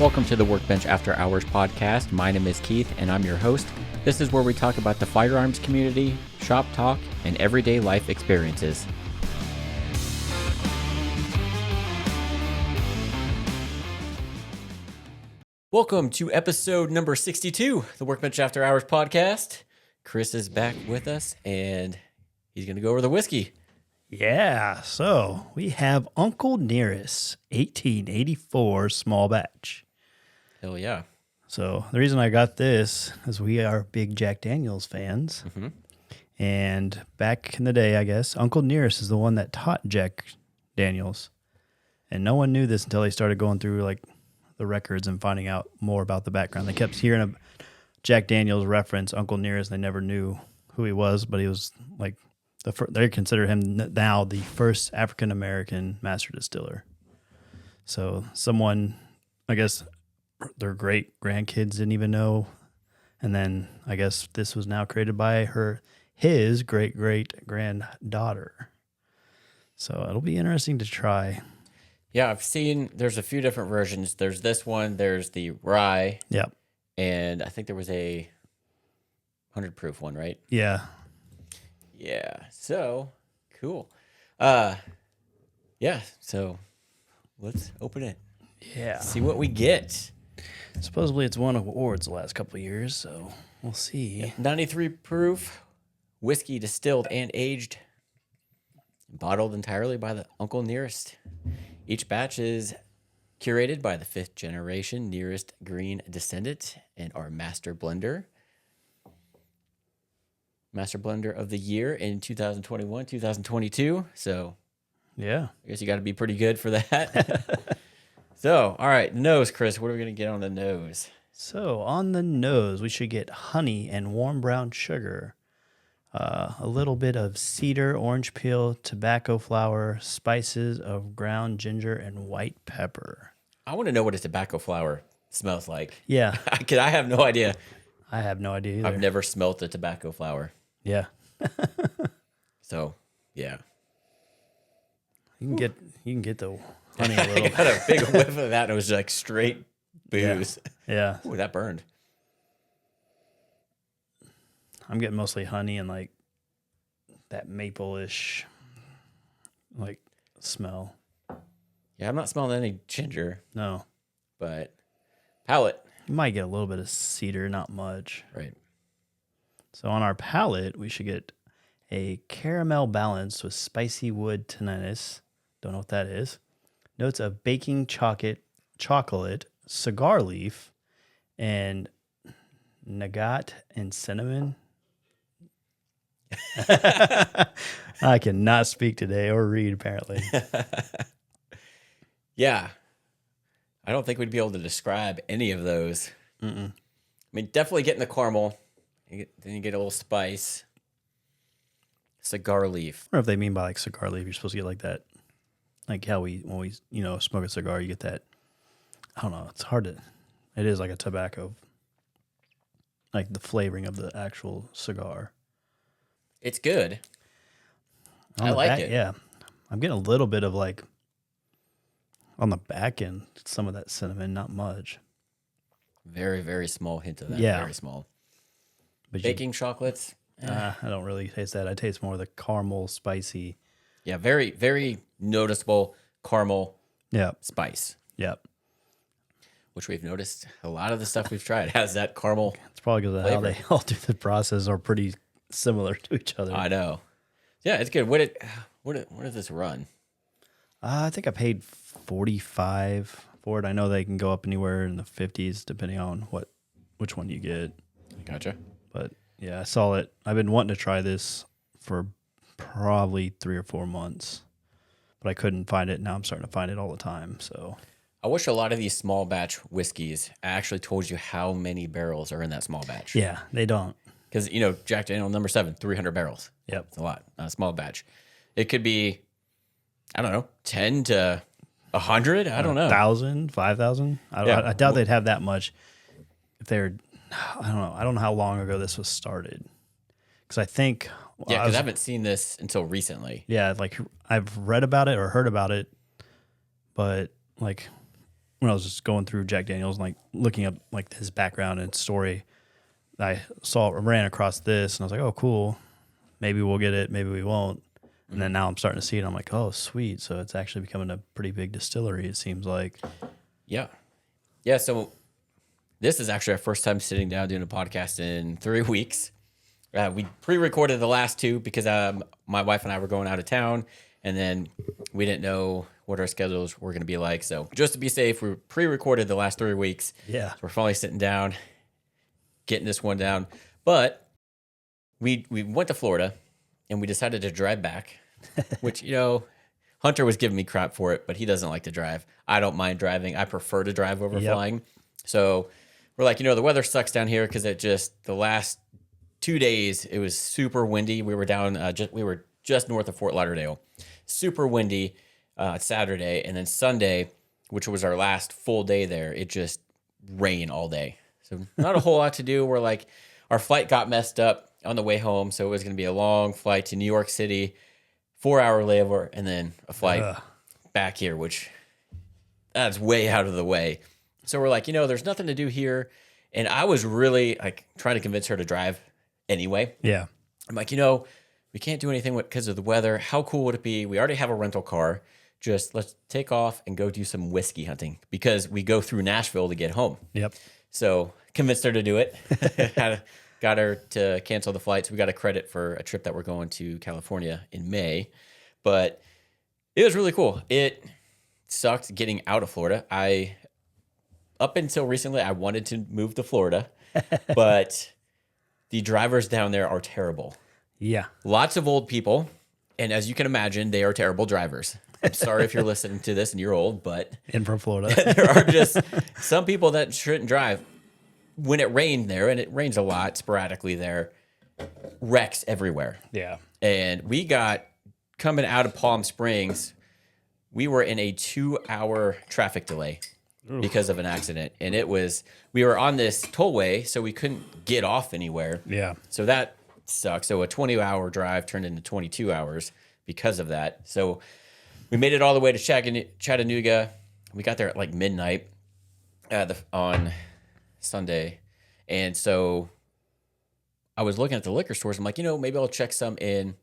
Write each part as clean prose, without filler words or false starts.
Welcome to the Workbench After Hours podcast. My name is Keith, and I'm your host. This is where we talk about the firearms community, shop talk, and everyday life experiences. Welcome to episode number 62, the Workbench After Hours podcast. Chris is back with us, and he's going to go over the whiskey. Yeah, so we have Uncle Nearest 1884 small batch. Hell yeah. So the reason I got this is we are big Jack Daniels fans. Mm-hmm. And back in the day, I guess, Uncle Nearest is the one that taught Jack Daniels. And no one knew this until they started going through like the records and finding out more about the background. They kept hearing a Jack Daniels reference Uncle Nearest. They never knew who he was, but he was like, they consider him now the first African-American master distiller. So someone, I guess their great-grandkids didn't even know. And then I guess this was now created by his great-great-granddaughter. So it'll be interesting to try. Yeah, I've seen there's a few different versions. There's this one, there's the rye. Yep. And I think there was a 100 proof one, right? Yeah. Yeah. So cool. Yeah. So let's open it. Yeah. See what we get. Supposedly it's won awards the last couple of years, so we'll see. 93 proof whiskey distilled and aged, bottled entirely by the Uncle Nearest. Each batch is curated by the 5th generation Nearest Green descendant and our master blender of the year in 2021, 2022. So yeah, I guess you got to be pretty good for that. So, all right, nose, Chris, what are we going to get on the nose? So on the nose, we should get honey and warm brown sugar, a little bit of cedar, orange peel, tobacco flower, spices of ground ginger, and white pepper. I want to know what a tobacco flower smells like. Yeah. I have no idea. I have no idea either. I've never smelt a tobacco flower. Yeah. So, yeah. You can get the honey a little. I got a big whiff of that, and it was like straight booze. Yeah. Ooh, that burned. I'm getting mostly honey and like that maple-ish like smell. Yeah, I'm not smelling any ginger. No. But palate. You might get a little bit of cedar, not much. Right. So on our palate, we should get a caramel balance with spicy wood tinnitus. Don't know what that is. Notes of baking chocolate, cigar leaf, and nougat and cinnamon. I cannot speak today or read, apparently. Yeah. I don't think we'd be able to describe any of those. I mean, definitely getting the caramel. Then you get a little spice. Cigar leaf. I don't know if they mean by like cigar leaf, you're supposed to get like that. Like how when we smoke a cigar, you get that. I don't know. It's hard to. It is like a tobacco. Like the flavoring of the actual cigar. It's good. I like it. Yeah. I'm getting a little bit of like on the back end, some of that cinnamon, not much. Very, very small hint of that. Yeah. Very small. But baking chocolates. I don't really taste that. I taste more of the caramel, spicy. Yeah, very, very noticeable caramel spice. Yep. Which we've noticed a lot of the stuff we've tried has that caramel. It's probably because of how they all do the process are pretty similar to each other. I know. Yeah, it's good. What does this run? I think I paid $45 for it. I know they can go up anywhere in the 50s depending on which one you get. Gotcha. But yeah, I saw it. I've been wanting to try this for probably 3 or 4 months, but I couldn't find it. Now I'm starting to find it all the time. So I wish a lot of these small batch whiskeys actually told you how many barrels are in that small batch. Yeah, they don't. Because, Jack Daniel number 7, 300 barrels. Yep. It's a lot, not a small batch. It could be, I don't know, 10 to 100? I don't know. 1,000, 5,000? I doubt they'd have that much if they're, I don't know. I don't know how long ago this was started. Because I think... Yeah, because I haven't seen this until recently. Yeah, like I've read about it or heard about it, but like when I was just going through Jack Daniels and like looking up like his background and story, I ran across this and I was like, oh, cool. Maybe we'll get it. Maybe we won't. And then now I'm starting to see it. I'm like, oh, sweet. So it's actually becoming a pretty big distillery, it seems like. Yeah. Yeah. So this is actually our first time sitting down doing a podcast in 3 weeks. We pre-recorded the last two because my wife and I were going out of town, and then we didn't know what our schedules were going to be like. So just to be safe, we pre-recorded the last 3 weeks. Yeah. So we're finally sitting down, getting this one down. But we went to Florida, and we decided to drive back, which, you know, Hunter was giving me crap for it, but he doesn't like to drive. I don't mind driving. I prefer to drive over flying. So we're like, you know, the weather sucks down here because it just, the last 2 days, it was super windy. We were down, we were just north of Fort Lauderdale. Super windy Saturday. And then Sunday, which was our last full day there, it just rained all day. So not a whole lot to do. We're like, our flight got messed up on the way home. So it was going to be a long flight to New York City, 4-hour layover, and then a flight back here, which that's way out of the way. So we're like, you know, there's nothing to do here. And I was really like trying to convince her to drive anyway. Yeah. I'm like, you know, we can't do anything because of the weather. How cool would it be? We already have a rental car. Just let's take off and go do some whiskey hunting because we go through Nashville to get home. Yep. So convinced her to do it. Got her to cancel the flights. We got a credit for a trip that we're going to California in May. But it was really cool. It sucked getting out of Florida. Up until recently, I wanted to move to Florida, but the drivers down there are terrible. Yeah. Lots of old people. And as you can imagine, they are terrible drivers. I'm sorry if you're listening to this and you're old, but And from Florida. there are just some people that shouldn't drive. When it rained there, and it rains a lot sporadically there, wrecks everywhere. Yeah. And we got, coming out of Palm Springs, we were in a 2-hour traffic delay because of an accident. And we were on this tollway, so we couldn't get off anywhere. Yeah. So that sucks. So a 20-hour drive turned into 22 hours because of that. So we made it all the way to Chattanooga. We got there at like midnight on Sunday. And so I was looking at the liquor stores. I'm like, you know, maybe I'll check some in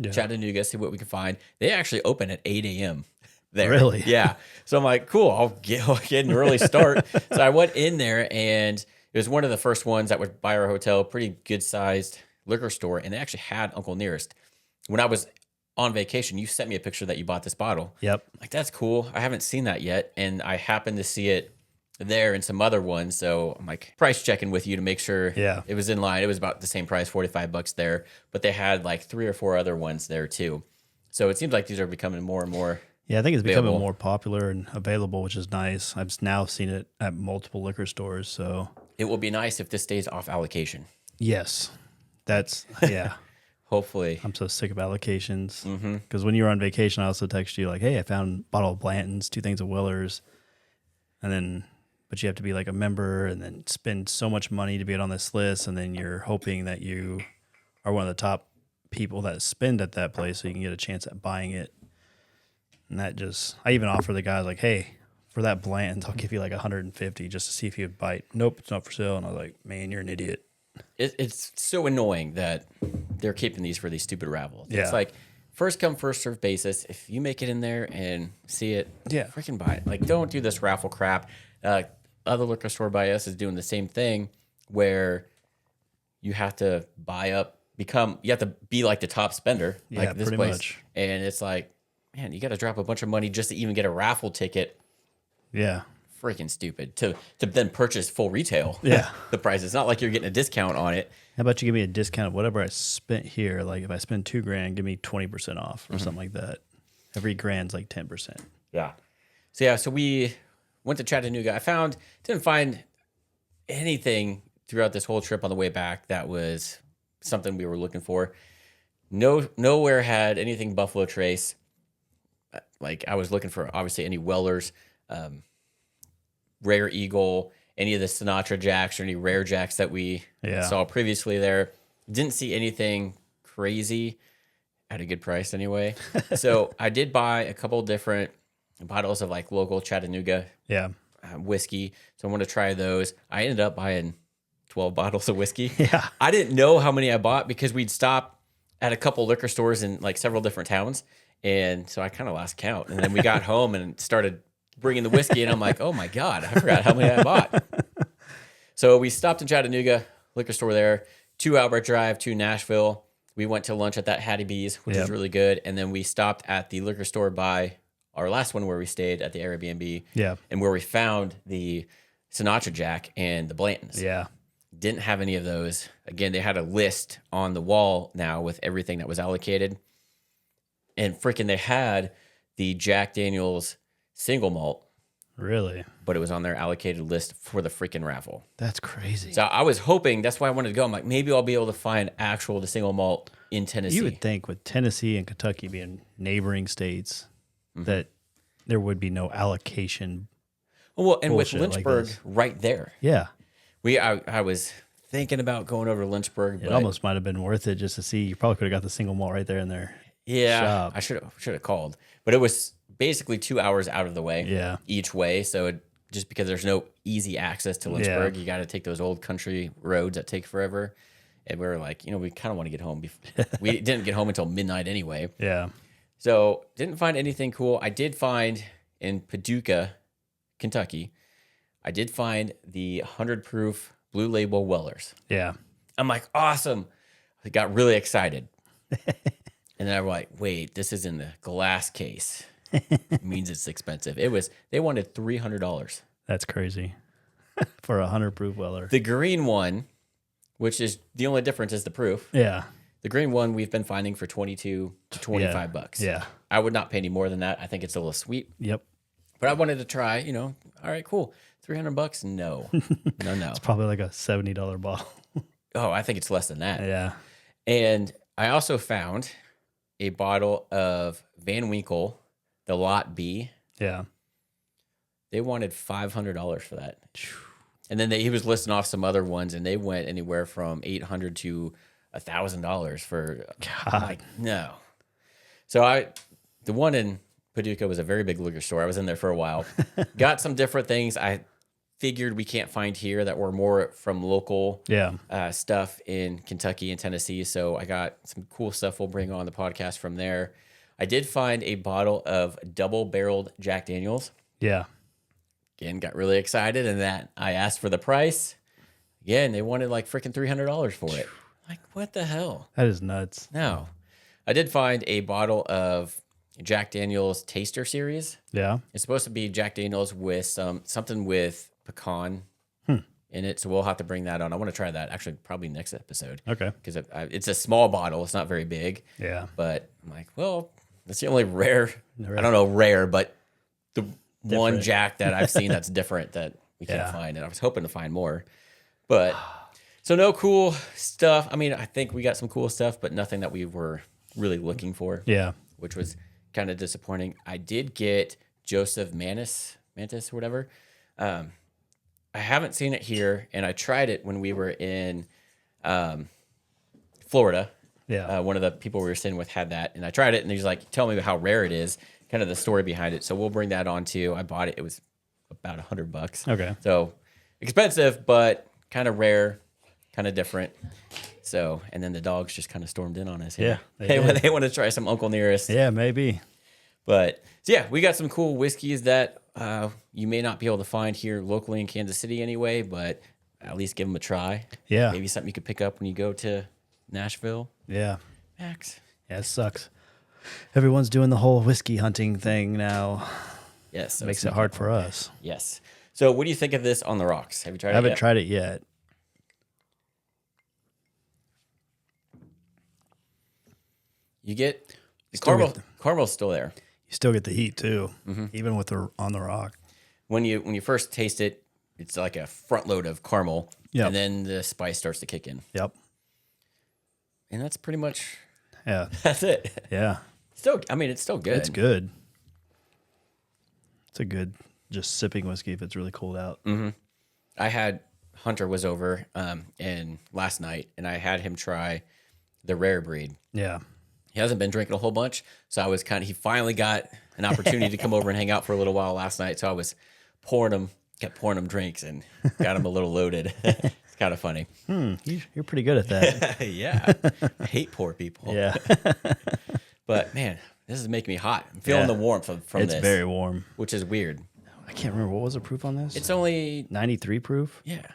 Chattanooga, see what we can find. They actually open at 8 a.m. there. Really? Yeah. So I'm like, cool, I'll get an early start. So I went in there, and it was one of the first ones that was by our hotel, pretty good-sized liquor store, and they actually had Uncle Nearest. When I was on vacation, you sent me a picture that you bought this bottle. Yep. I'm like, that's cool. I haven't seen that yet, and I happened to see it there and some other ones. So I'm like price checking with you to make sure it was in line. It was about the same price, $45 there, but they had like 3 or 4 other ones there too. So it seems like these are becoming more and more. Yeah, I think it's available. becoming more popular and available, which is nice. I've now seen it at multiple liquor stores. So It will be nice if this stays off allocation. yes, that's Hopefully. I'm so sick of allocations because when you were on vacation, I also texted you like, "Hey, I found a bottle of Blanton's, 2 things of Willer's," but you have to be like a member and then spend so much money to get on this list, and then you're hoping that you are one of the top people that spend at that place, so you can get a chance at buying it. And I even offer the guys like, "Hey, for that Blanton's, I'll give you like 150 just to see if you would bite." Nope, it's not for sale. And I was like, "Man, you're an idiot." It's so annoying that they're keeping these for these stupid raffles. Yeah. It's like first come, first serve basis. If you make it in there and see it, freaking buy it. Like, don't do this raffle crap. Other liquor store by us is doing the same thing where you have to you have to be like the top spender, like this pretty place. much. And it's like, man, you got to drop a bunch of money just to even get a raffle ticket. Yeah. Freaking stupid to then purchase full retail. Yeah. The price. It's not like you're getting a discount on it. How about you give me a discount of whatever I spent here? Like if I spend $2,000, give me 20% off or something like that. Every grand's like 10%. Yeah. So we went to Chattanooga. Didn't find anything throughout this whole trip on the way back that was something we were looking for. Nowhere had anything Buffalo Trace. Like I was looking for obviously any Wellers, Rare Eagle, any of the Sinatra Jacks or any Rare Jacks that we saw previously there. Didn't see anything crazy at a good price anyway. So I did buy a couple different bottles of like local Chattanooga Yeah. whiskey. So I want to try those. I ended up buying 12 bottles of whiskey. Yeah. I didn't know how many I bought because we'd stop at a couple liquor stores in like several different towns. And so I kind of lost count. And then we got home and started bringing the whiskey. And I'm like, oh my God, I forgot how many I bought. So we stopped in Chattanooga, liquor store there, 2-hour drive to Nashville. We went to lunch at that Hattie B's, which is really good. And then we stopped at the liquor store by our last one where we stayed at the Airbnb. Yeah. And where we found the Sinatra Jack and the Blantons. Yeah. Didn't have any of those. Again, they had a list on the wall now with everything that was allocated. And freaking they had the Jack Daniels single malt, Really? but it was on their allocated list for the freaking raffle. That's crazy. So I was hoping, that's why I wanted to go. I'm like, maybe I'll be able to find actual the single malt in Tennessee. You would think with Tennessee and Kentucky being neighboring states that there would be no allocation. Well, and with bullshit like Lynchburg this. right there. Yeah. I was thinking about going over to Lynchburg. It but almost might have been worth it just to see. You probably could have got the single malt right there in there. yeah, shop. I should have called. But it was basically 2 hours out of the way Yeah. each way. So just because there's no easy access to Lynchburg, you got to take those old country roads that take forever. And we were like, we kind of want to get home. We didn't get home until midnight anyway. Yeah. So didn't find anything cool. I did find in Paducah, Kentucky, I did find the 100 proof Blue Label Wellers. Yeah. I'm like, awesome. I got really excited. And then I'm like, wait, this is in the glass case. It means it's expensive. They wanted $300. That's crazy. For 100 proof Weller. The green one, which is the only difference is the proof. Yeah. The green one we've been finding for 22 to 25 bucks. Yeah. I would not pay any more than that. I think it's a little sweet. Yep. But I wanted to try, all right, cool. $300? No. No. It's probably like a $70 bottle. Oh, I think it's less than that. Yeah. And I also found a bottle of Van Winkle, the Lot B. Yeah. They wanted $500 for that. And then he was listing off some other ones, and they went anywhere from $800 to $1,000 for. I'm like, no. So the one in Paducah was a very big liquor store. I was in there for a while. Got some different things I figured we can't find here that were more from local stuff in Kentucky and Tennessee. So I got some cool stuff we'll bring on the podcast from there. I did find a bottle of double-barreled Jack Daniels. Yeah. Again, got really excited, and that I asked for the price. Again, they wanted like freaking $300 for it. Like, what the hell? That is nuts. No. I did find a bottle of Jack Daniels Taster Series. Yeah. It's supposed to be Jack Daniels with something with pecan in it, so we'll have to bring that on. I want to try that actually probably next episode. Okay. Because it's a small bottle. It's not very big. Yeah. But I'm like, well, that's the only rare, I don't know, rare, but the one Jack that I've seen that's different that we can't find. And I was hoping to find more. But so no cool stuff. I mean, I think we got some cool stuff, but nothing that we were really looking for. Yeah. Which was kind of disappointing. I did get Joseph Mantis or whatever. I haven't seen it here, and I tried it when we were in Florida. Yeah. One of the people we were sitting with had that, and I tried it, and he's like, tell me how rare it is, kind of the story behind it. So we'll bring that on too. I bought it. It was about $100. Okay. So expensive, but kind of rare, kind of different. So, and then the dogs just kind of stormed in on us. Yeah, They want to try some Uncle Nearest. Yeah, maybe. But so yeah, we got some cool whiskeys that you may not be able to find here locally in Kansas City anyway, but at least give them a try. Yeah. Maybe something you could pick up when you go to Nashville. Yeah. Max. Yeah, it sucks. Everyone's doing the whole whiskey hunting thing now. Yes. So Makes it hard for us. Yes. So what do you think of this on the rocks? Have you tried it I haven't yet? tried it yet. You get Still caramel. get Caramel's still there. You still get the heat too, even with the on the rock. When you first taste it, it's like a front load of caramel, Yep. and then the spice starts to kick in, Yep. and that's pretty much Yeah. that's it. Yeah. Still, I mean, it's still good. It's good. It's a good just sipping whiskey if it's really cold out. I had Hunter was over and last night, and I had him try the rare breed. Yeah. He hasn't been drinking a whole bunch, so I was he finally got an opportunity to come over and hang out for a little while last night. So I was kept pouring them drinks and got them a little loaded. It's kind of funny. You're pretty good at that. Yeah. I hate poor people. Yeah. But man, this is making me hot. I'm feeling the warmth from It's this. very warm. Which is weird. I can't remember. What was the proof on this? It's only 93 proof. Yeah.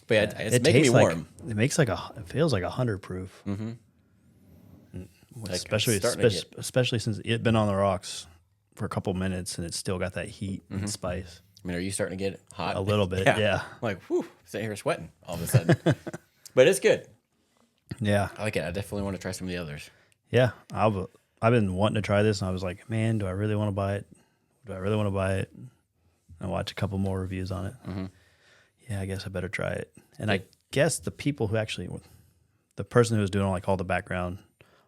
But yeah, it's It making me tastes warm. Like, it feels like 100 proof. Mm-hmm. Like, Especially since it's been on the rocks for a couple minutes and it's still got that heat and spice. I mean, are you starting to get hot? A little bit, yeah. I'm like, whew, sitting here sweating all of a sudden. But it's good. Yeah. I like it. I definitely want to try some of the others. Yeah. I've been wanting to try this and I was like, man, do I really want to buy it? And I watched a couple more reviews on it. Mm-hmm. Yeah, I guess I better try it. And I guess the people who actually, the person who was doing like all the background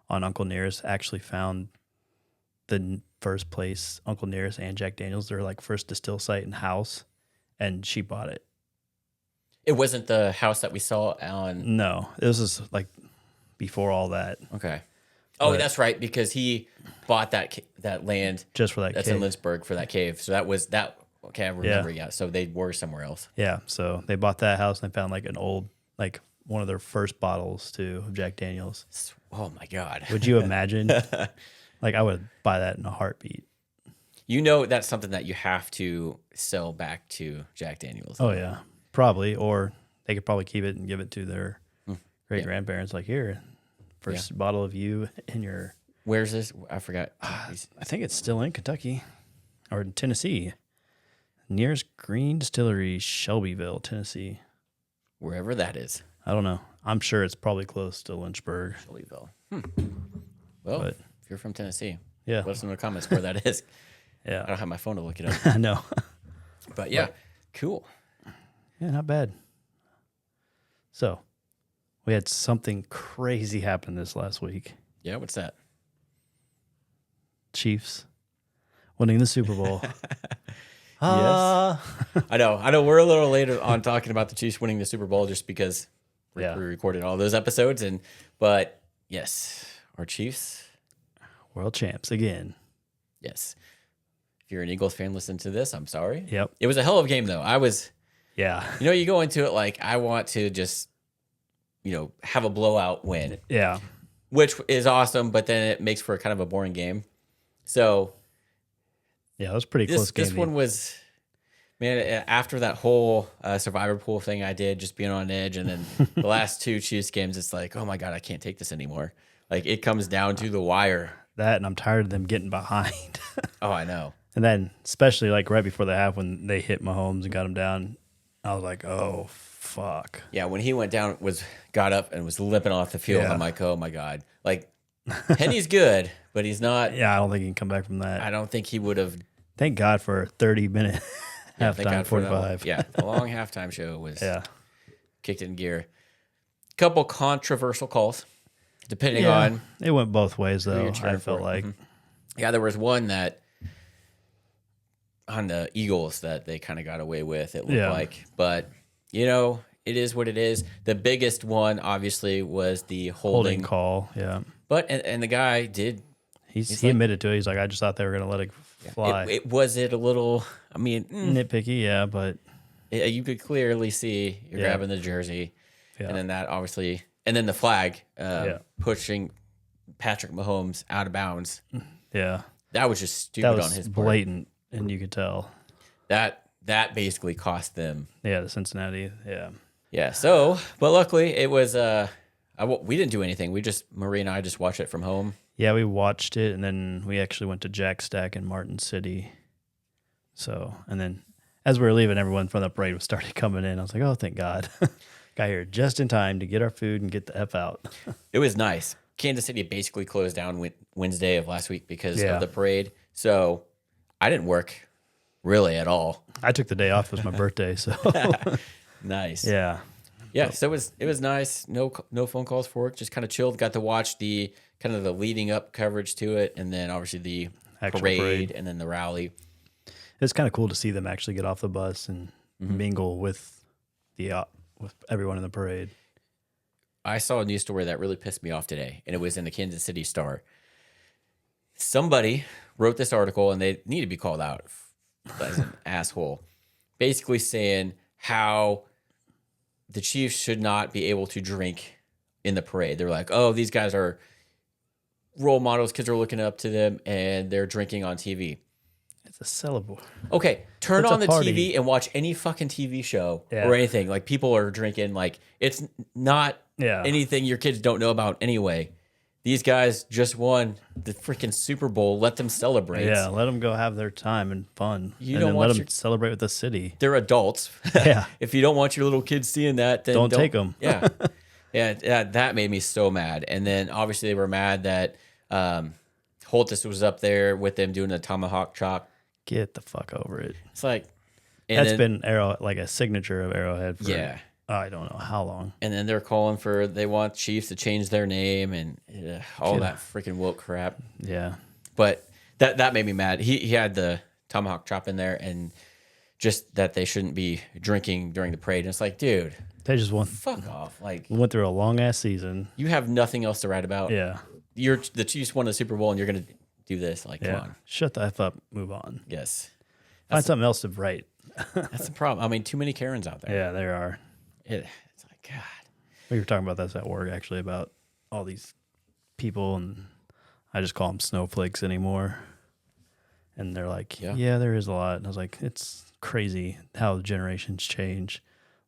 on Uncle Nearest actually found the first place Uncle Nearest and Jack Daniels, their like first distill site and house, and she bought it. It wasn't the house that we saw on. No, it was just like before all that. Okay. Oh, that's right, because he bought that land just for that. That's cave. in Lynchburg for that cave. So that was that. Okay, I remember. Yeah. So they were somewhere else. Yeah. So they bought that house and they found like an old, like one of their first bottles too of Jack Daniels. Oh my God. Would you imagine? Like I would buy that in a heartbeat. You know, that's something that you have to sell back to Jack Daniels. Oh yeah, probably. Or they could probably keep it and give it to their great grandparents. Like here, first bottle of you in your. Where's this? I forgot. I think it's still in Kentucky or in Tennessee. Nearest Green Distillery, Shelbyville, Tennessee. Wherever that is. I don't know. I'm sure it's probably close to Lynchburg. Shelbyville. Well, if you're from Tennessee, let us know in the comments where that is. Yeah. I don't have my phone to look it up. I know. But yeah, cool. Yeah, not bad. So, we had something crazy happen this last week. Yeah, what's that? Chiefs winning the Super Bowl. Yes. I know. We're a little later on talking about the Chiefs winning the Super Bowl just because we recorded all those episodes. But yes, our Chiefs. World champs again. Yes. If you're an Eagles fan, listen to this. I'm sorry. Yep. It was a hell of a game, though. Yeah. You go into it like, I want to just, have a blowout win. Yeah. Which is awesome, but then it makes for a kind of a boring game. So. Yeah, it was pretty close game. This one was, man, after that whole Survivor Pool thing I did, just being on edge, and then the last two Chiefs games, it's like, oh my God, I can't take this anymore. Like, it comes down to the wire. That, and I'm tired of them getting behind. Oh, I know. And then, especially like right before the half when they hit Mahomes and got him down, I was like, oh, fuck. Yeah, when he went down, got up and was limping off the field, I'm like, oh my God. Like, Henny's good, but he's not. Yeah, I don't think he can come back from that. I don't think he would have. Thank God for a 30-minute halftime, 45. The long halftime show was kicked in gear. Couple controversial calls, depending on. It went both ways, though, I felt like. Mm-hmm. Yeah, there was one that on the Eagles that they kind of got away with, it looked like. But, it is what it is. The biggest one, obviously, was the holding call, yeah. But, and the guy did. He admitted to it. He's like, I just thought they were going to let it fly. Was it a little, nitpicky, yeah, but. You could clearly see you're grabbing the jersey. Yeah. And then that obviously, and then the flag pushing Patrick Mahomes out of bounds. Yeah. That was just stupid on his part. Blatant, and you could tell. That basically cost them. Yeah, the Cincinnati, yeah. Yeah, so, but luckily it was, we didn't do anything. Marie and I just watched it from home. Yeah, we watched it, and then we actually went to Jack Stack in Martin City. So, and then as we were leaving, everyone from the parade started coming in. I was like, oh, thank God. Got here just in time to get our food and get the F out. It was nice. Kansas City basically closed down Wednesday of last week because of the parade. So I didn't work really at all. I took the day off. It was my birthday, so. Nice. Yeah. Yeah, so it was nice. No phone calls for work. Just kind of chilled. Got to watch the kind of the leading up coverage to it, and then obviously the parade, and then the rally. It's kind of cool to see them actually get off the bus and mingle with with everyone in the parade. I saw a news story that really pissed me off today, and it was in the Kansas City Star. somebody wrote this article, and they need to be called out as an asshole, basically saying how the Chiefs should not be able to drink in the parade. They're like, oh, these guys are role models, kids are looking up to them, and they're drinking on TV. It's a celebration. Okay, turn It's a on the party. TV and watch any fucking TV show or anything. Like, people are drinking. Like, it's not anything your kids don't know about anyway. These guys just won the freaking Super Bowl. Let them celebrate. Yeah, let them go have their time and fun. You and don't then want let them celebrate with the city. They're adults. Yeah. If you don't want your little kids seeing that, then don't take them. Yeah. Yeah, that made me so mad. And then obviously they were mad that Holtis was up there with them doing the tomahawk chop. Get the fuck over it. It's like, that's been like a signature of Arrowhead for I don't know how long. And then they're calling they want Chiefs to change their name and all that freaking woke crap. Yeah. But that made me mad. He had the tomahawk chop in there, and just that they shouldn't be drinking during the parade. And it's like, dude, they just fuck off. Like, we went through a long ass season. You have nothing else to write about. Yeah. The Chiefs won the Super Bowl, and you're gonna do this. Like, come on. Shut the F up. Move on. Yes. Find something else to write. That's the problem. I mean, too many Karens out there. Yeah, there are. It's like, God. We were talking about this at work, actually, about all these people, and I just call them snowflakes anymore. And they're like, yeah, there is a lot. And I was like, it's crazy how the generations change.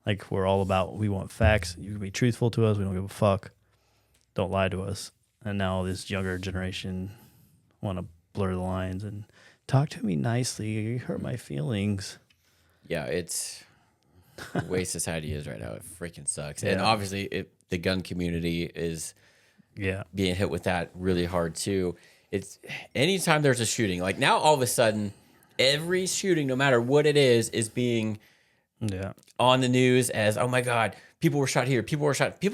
Like, we're all about, we want facts. You can be truthful to us. We don't give a fuck. Don't lie to us. And now this younger generation want to blur the lines and talk to me nicely. You hurt my feelings. Yeah, it's the way society is right now. It freaking sucks. And obviously, the gun community is being hit with that really hard too. It's anytime there's a shooting, like now all of a sudden, every shooting, no matter what it is being on the news as, oh my God, people were shot here, people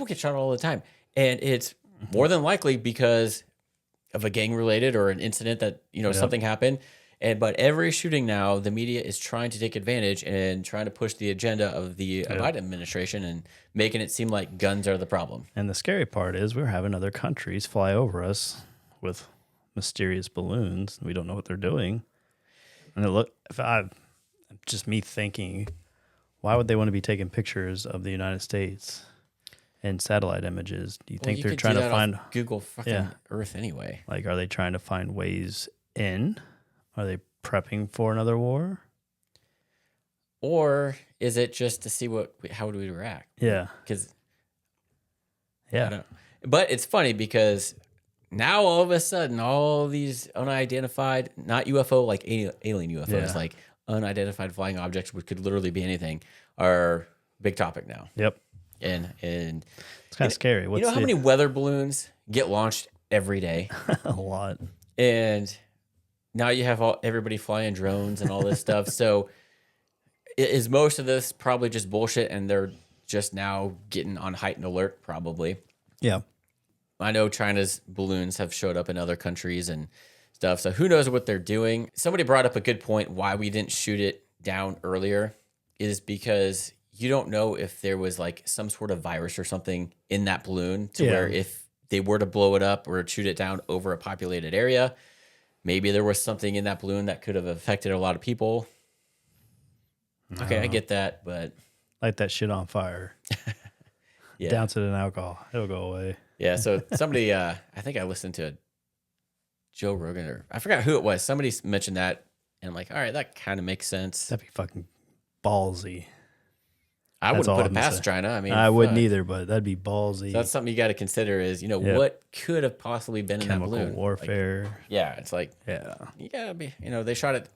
get shot all the time. And it's more than likely because of a gang related or an incident that, something happened. But every shooting now, the media is trying to take advantage and trying to push the agenda of the Biden administration and making it seem like guns are the problem. And the scary part is we're having other countries fly over us with mysterious balloons. We don't know what they're doing. And just me thinking, why would they want to be taking pictures of the United States and satellite images? Do you think they're trying to find Google fucking Earth anyway? Like, are they trying to find ways in? Are they prepping for another war? Or is it just to see how do we react? Yeah. Because but it's funny because now all of a sudden all these unidentified, not UFO, like alien UFOs, like unidentified flying objects, which could literally be anything, are big topic now. Yep. And it's kind of scary. How many weather balloons get launched every day? A lot. And now you have everybody flying drones and all this stuff. So is most of this probably just bullshit and they're just now getting on heightened alert? Probably. Yeah. I know China's balloons have showed up in other countries and stuff. So who knows what they're doing? Somebody brought up a good point. Why we didn't shoot it down earlier is because you don't know if there was like some sort of virus or something in that balloon to where if they were to blow it up or shoot it down over a populated area, maybe there was something in that balloon that could have affected a lot of people. Okay, I get that, but light that shit on fire. Douse it in alcohol. It'll go away. Yeah, so somebody, I think I listened to Joe Rogan, or I forgot who it was. Somebody mentioned that, and I'm like, all right, that kind of makes sense. That'd be fucking ballsy. I wouldn't put it past China. I mean, I wouldn't either, but that'd be ballsy. So that's something you got to consider is, what could have possibly been in that balloon? Chemical warfare. Like, it's like, you gotta be, they shot it.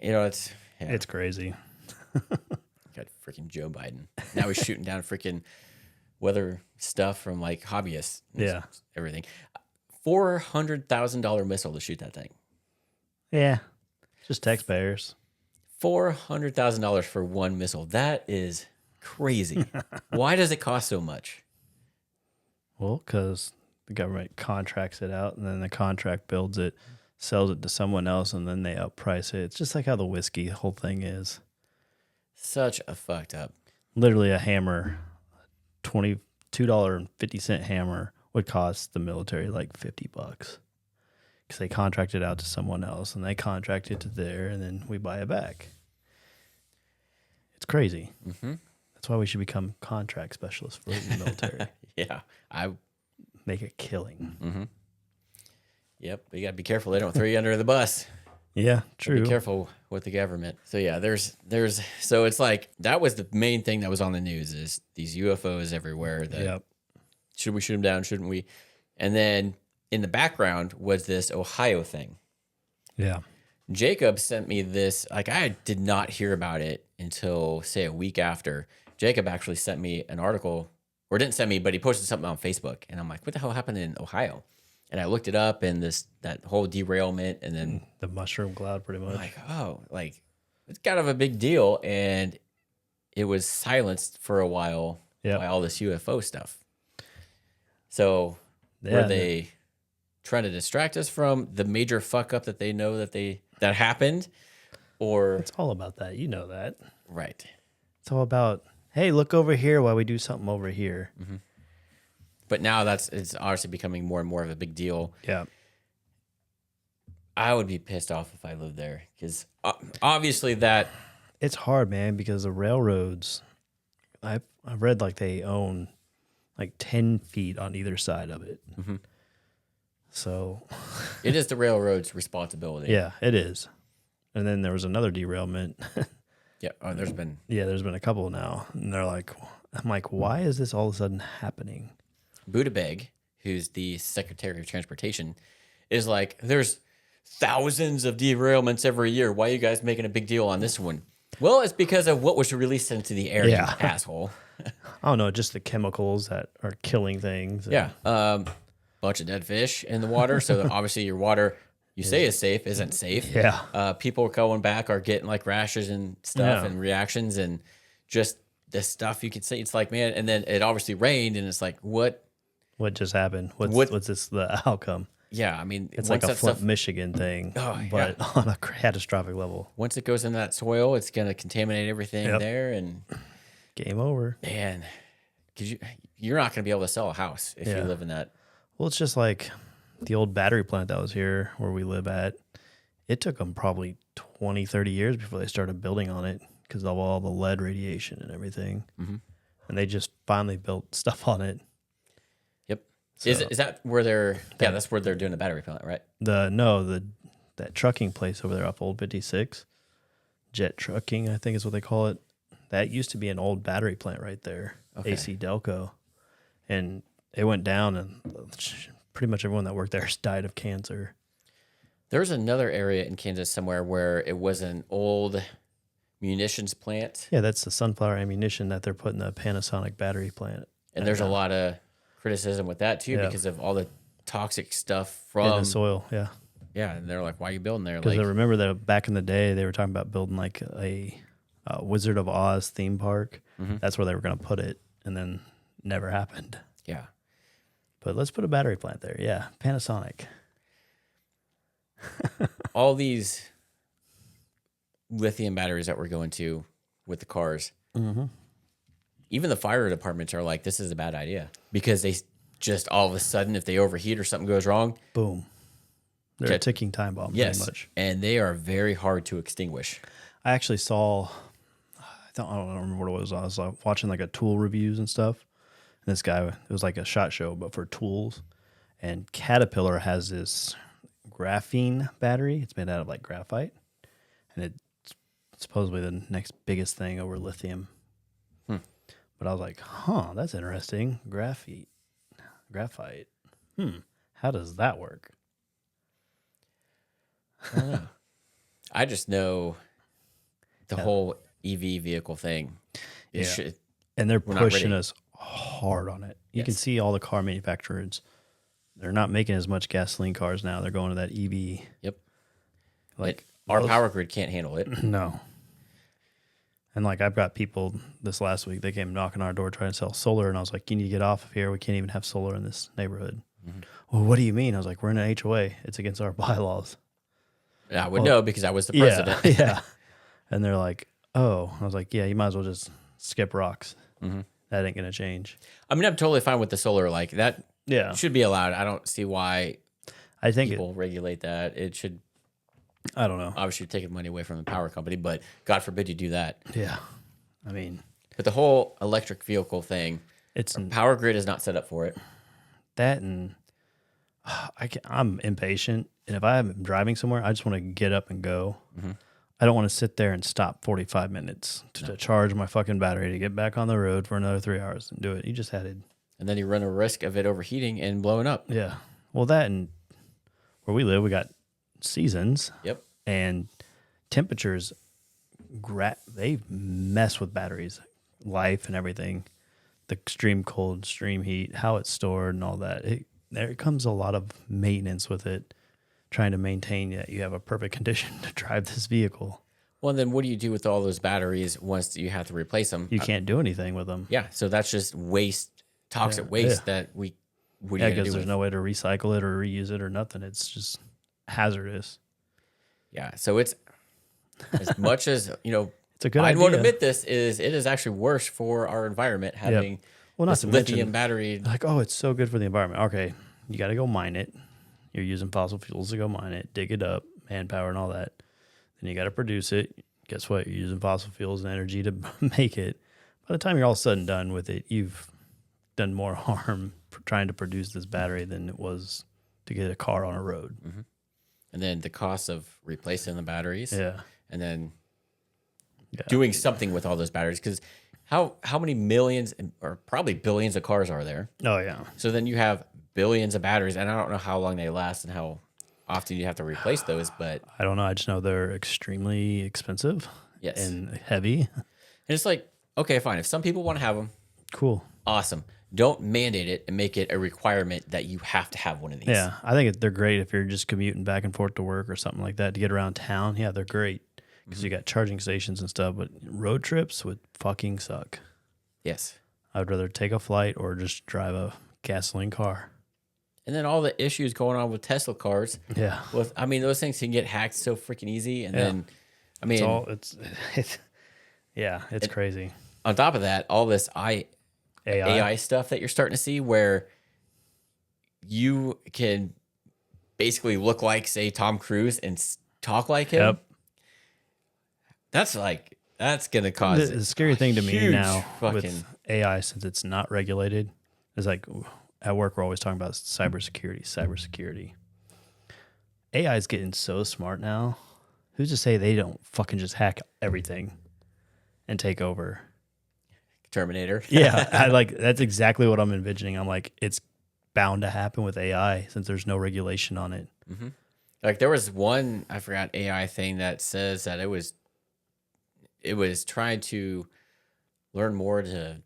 It's crazy. Got freaking Joe Biden. Now he's shooting down freaking weather stuff from like hobbyists. Everything. $400,000 missile to shoot that thing. Yeah. Just taxpayers. $400,000 for one missile. That is crazy. Why does it cost so much? Well, because the government contracts it out, and then the contract builds it, sells it to someone else, and then they outprice it. It's just like how the whiskey whole thing is. Such a fucked up. Literally a hammer, $22.50 hammer would cost the military like $50. because they contract it out to someone else, and they contract it to there, and then we buy it back. It's crazy. Mm-hmm. That's why we should become contract specialists for the military. Yeah. Make a killing. Mm-hmm. Yep. You got to be careful. They don't throw you under the bus. Yeah, true. Be careful with the government. So yeah, so it's like that was the main thing that was on the news is these UFOs everywhere. That should we shoot them down? Shouldn't we? And then in the background was this Ohio thing. Yeah. Jacob sent me this. Like I did not hear about it until say a week after. Jacob actually sent me an article, or didn't send me, but he posted something on Facebook, and I'm like, what the hell happened in Ohio? And I looked it up, and that whole derailment, and then the mushroom cloud, pretty much. I'm like, oh, like it's kind of a big deal, and it was silenced for a while by all this UFO stuff. So were they trying to distract us from the major fuck up that they know that happened, or it's all about that? You know that, right? It's all about, hey, look over here while we do something over here. Mm-hmm. But now it's obviously becoming more and more of a big deal. Yeah. I would be pissed off if I lived there because obviously that... It's hard, man, because the railroads, I've read like they own like 10 feet on either side of it. Mm-hmm. So... It is the railroad's responsibility. Yeah, it is. And then there was another derailment. Yeah. Oh, there's been a couple now. And they're like, I'm like, why is this all of a sudden happening? Buttigieg, who's the Secretary of Transportation, is like, there's thousands of derailments every year. Why are you guys making a big deal on this one? Well, it's because of what was released into the air, you asshole. I don't know, just the chemicals that are killing things. Yeah. Bunch of dead fish in the water. So obviously your water you say is safe isn't safe. Yeah. People going back are getting like rashes and stuff and reactions and just the stuff you can see. It's like, man, and then it obviously rained and it's like, what just happened? What's this the outcome? Yeah, I mean, it's like a Flint, Michigan thing, but on a catastrophic level. Once it goes into that soil, it's going to contaminate everything there, and game over. Man, because you're not going to be able to sell a house if you live in that. Well, it's just like the old battery plant that was here where we live at. It took them probably 20, 30 years before they started building on it because of all the lead radiation and everything. Mm-hmm. And they just finally built stuff on it. So, is that where they're? Yeah, that's where they're doing the battery plant, right? That trucking place over there off Old 56, Jet Trucking, I think is what they call it. That used to be an old battery plant right there, AC Delco, and it went down, and pretty much everyone that worked there died of cancer. There's another area in Kansas somewhere where it was an old munitions plant. Yeah, that's the Sunflower Ammunition that they're putting the Panasonic battery plant. And there's a lot of criticism with that too because of all the toxic stuff from in the soil. Yeah, and they're like, "Why are you building there?" Because I remember that back in the day, they were talking about building like a Wizard of Oz theme park. Mm-hmm. That's where they were going to put it, and then never happened. Yeah, but let's put a battery plant there. Yeah, Panasonic. All these lithium batteries that we're going to with the cars. Mm-hmm. Even the fire departments are like, this is a bad idea because they just all of a sudden, if they overheat or something goes wrong, boom, they're a ticking time bomb. Yes, pretty much. And they are very hard to extinguish. I actually saw, I don't remember what it was. I was watching like a tool reviews and stuff. And this guy, it was like a SHOT Show, but for tools. And Caterpillar has this graphene battery. It's made out of like graphite, and it's supposedly the next biggest thing over lithium. But I was like, that's interesting. Graphite. How does that work? I don't know. I just know the whole EV vehicle thing. And they're pushing us hard on it. You can see all the car manufacturers. They're not making as much gasoline cars now. They're going to that EV. Yep. Like our power grid can't handle it. No. And like I've got people this last week, they came knocking on our door trying to sell solar, and I was like, you need to get off of here. We can't even have solar in this neighborhood. Mm-hmm. Well, what do you mean? I was like, we're in an HOA. It's against our bylaws. Yeah, I would know because I was the president. Yeah. And they're like, oh. I was like, yeah, you might as well just skip rocks. Mm-hmm. That ain't going to change. I mean, I'm totally fine with the solar. Like that Yeah, should be allowed. I don't see why. I think people regulate that. It should I don't know. obviously you're taking money away from the power company, but God forbid you do that. Yeah. I mean, But the whole electric vehicle thing, it's power grid is not set up for it. that, and I'm impatient. And if I'm driving somewhere, I just want to get up and go. I don't want to sit there and stop 45 minutes to charge my fucking battery to get back on the road for another 3 hours and do it. You just had it. And then you run a risk of it overheating and blowing up. Yeah. Well, that, and where we live, we got seasons. Yep. And temperatures, they mess with batteries, life and everything. The extreme cold, extreme heat, how it's stored and all that. There comes a lot of maintenance with it, trying to maintain that you have a perfect condition to drive this vehicle. Well, then what do you do with all those batteries once you have to replace them? You can't do anything with them. Yeah, so that's just waste, toxic waste that we. What are you gonna do because there's with? no way to recycle it or reuse it or nothing. It's just hazardous. Yeah, so it's as much as It's a good I idea. won't admit this is it is actually worse for our environment having Well, not this to lithium mention, battery. like, oh, it's so good for the environment. Okay, you got to go mine it. You're using fossil fuels to go mine it, dig it up, manpower and all that. Then you got to produce it. Guess what? You're using fossil fuels and energy to make it. By the time you're all said and done with it, you've done more harm trying to produce this battery than it was to get a car on a road. Mm-hmm. And then the cost of replacing the batteries. Yeah. And then doing something with all those batteries. Because how many millions or probably billions of cars are there? Oh, yeah. So then you have billions of batteries. And I don't know how long they last and how often you have to replace those. But I don't know. I just know they're extremely expensive yes. and heavy. And it's like, okay, fine. If some people want to have them, Cool. awesome. Don't mandate it and make it a requirement that you have to have one of these. Yeah, I think they're great if you're just commuting back and forth to work or something like that to get around town. Yeah, they're great because you got charging stations and stuff. But road trips would fucking suck. Yes. I'd rather take a flight or just drive a gasoline car. And then all the issues going on with Tesla cars. Yeah. With, I mean, those things can get hacked so freaking easy. And then, I mean, it's crazy. On top of that, all this AI stuff that you're starting to see where you can basically look like, say, Tom Cruise and talk like him. Yep. That's going to cause The scary thing to me now fucking with AI, since it's not regulated, is like at work we're always talking about cybersecurity. AI is getting so smart now. Who's to say they don't fucking just hack everything and take over? Terminator. Yeah, that's exactly what I'm envisioning. I'm like, it's bound to happen with AI since there's no regulation on it. Mm-hmm. Like there was one, I forgot, AI thing that says that it was trying to learn more to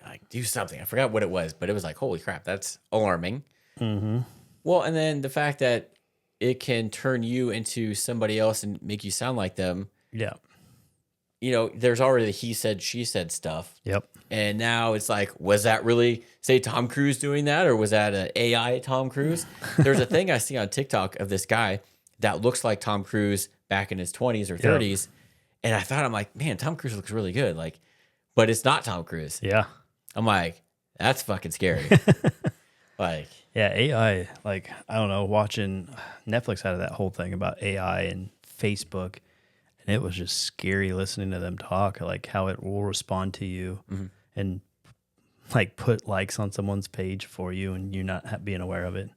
like do something. I forgot what it was, but it was like, holy crap, that's alarming. Mm-hmm. Well, and then the fact that it can turn you into somebody else and make you sound like them. Yeah. There's already the he said, she said stuff. Yep. And now it's like, was that really, say, Tom Cruise doing that? Or was that an AI Tom Cruise? There's a thing I see on TikTok of this guy that looks like Tom Cruise back in his 20s or 30s. And I thought, I'm like, man, Tom Cruise looks really good. Like, but it's not Tom Cruise. Yeah. I'm like, that's fucking scary. Like, yeah, AI, like, I don't know, watching Netflix had that whole thing about AI and Facebook. And it was just scary listening to them talk, like how it will respond to you and like put likes on someone's page for you and you not being aware of it.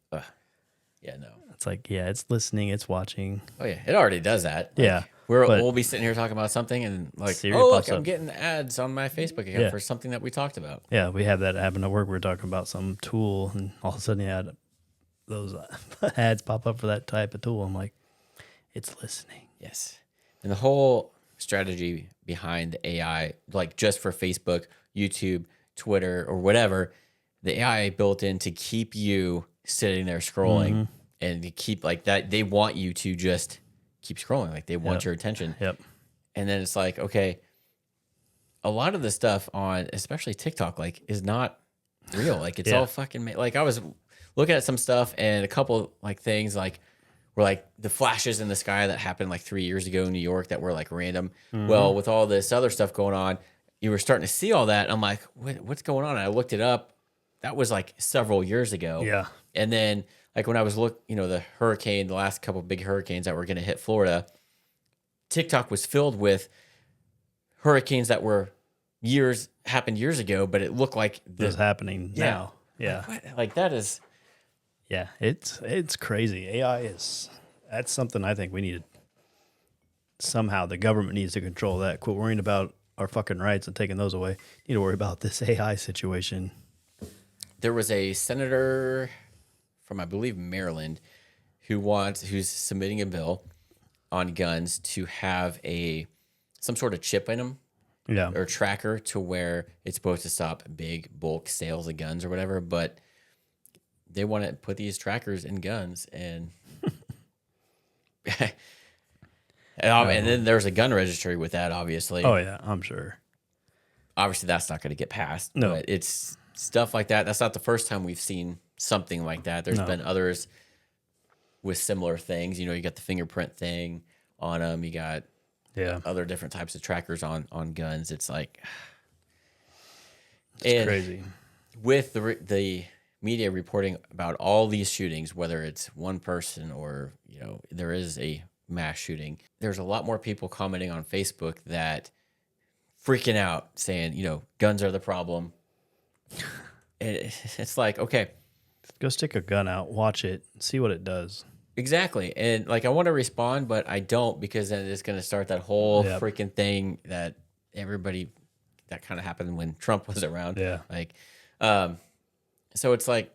Yeah, no. It's like, yeah, it's listening, it's watching. Oh, yeah. It already does that. Like, yeah. We'll be sitting here talking about something and like, Siri oh, look, pops I'm up. getting ads on my Facebook account for something that we talked about. Yeah, we had that happen at work. We were talking about some tool and all of a sudden you had those ads pop up for that type of tool. I'm like, it's listening. Yes. And the whole strategy behind the AI, like just for Facebook, YouTube, Twitter, or whatever, the AI built in to keep you sitting there scrolling and to keep like that. They want you to just keep scrolling. Like they want your attention. Yep. And then it's like, okay, a lot of the stuff on especially TikTok, like is not real. Like it's all fucking like I was looking at some stuff and a couple like things like were like the flashes in the sky that happened like 3 years ago in New York that were like random. Well, with all this other stuff going on, you were starting to see all that. I'm like, what's going on? And I looked it up. That was like several years ago. Yeah. And then like when I was the hurricane, the last couple of big hurricanes that were going to hit Florida, TikTok was filled with hurricanes that happened years ago, but it looked like It's happening now. Yeah. Like that is. Yeah. It's crazy. That's something I think we need somehow the government needs to control that. Quit worrying about our fucking rights and taking those away. Need to worry about this AI situation. There was a senator from, I believe, Maryland who's submitting a bill on guns to have some sort of chip in them. Yeah. Or tracker to where it's supposed to stop big bulk sales of guns or whatever, but they want to put these trackers in guns and and then there's a gun registry with that, obviously. Oh yeah, I'm sure. Obviously that's not going to get passed. No. But it's stuff like that. That's not the first time we've seen something like that. There's been others with similar things. You got the fingerprint thing on them. You got other different types of trackers on guns. It's like it's crazy. With the media reporting about all these shootings, whether it's one person or there is a mass shooting, there's a lot more people commenting on Facebook that freaking out, saying guns are the problem. It's like, okay, go stick a gun out, watch it, see what it does. Exactly. And like, I want to respond, but I don't, because then it's going to start that whole freaking thing that that kind of happened when Trump was around. Yeah. Like, so it's like,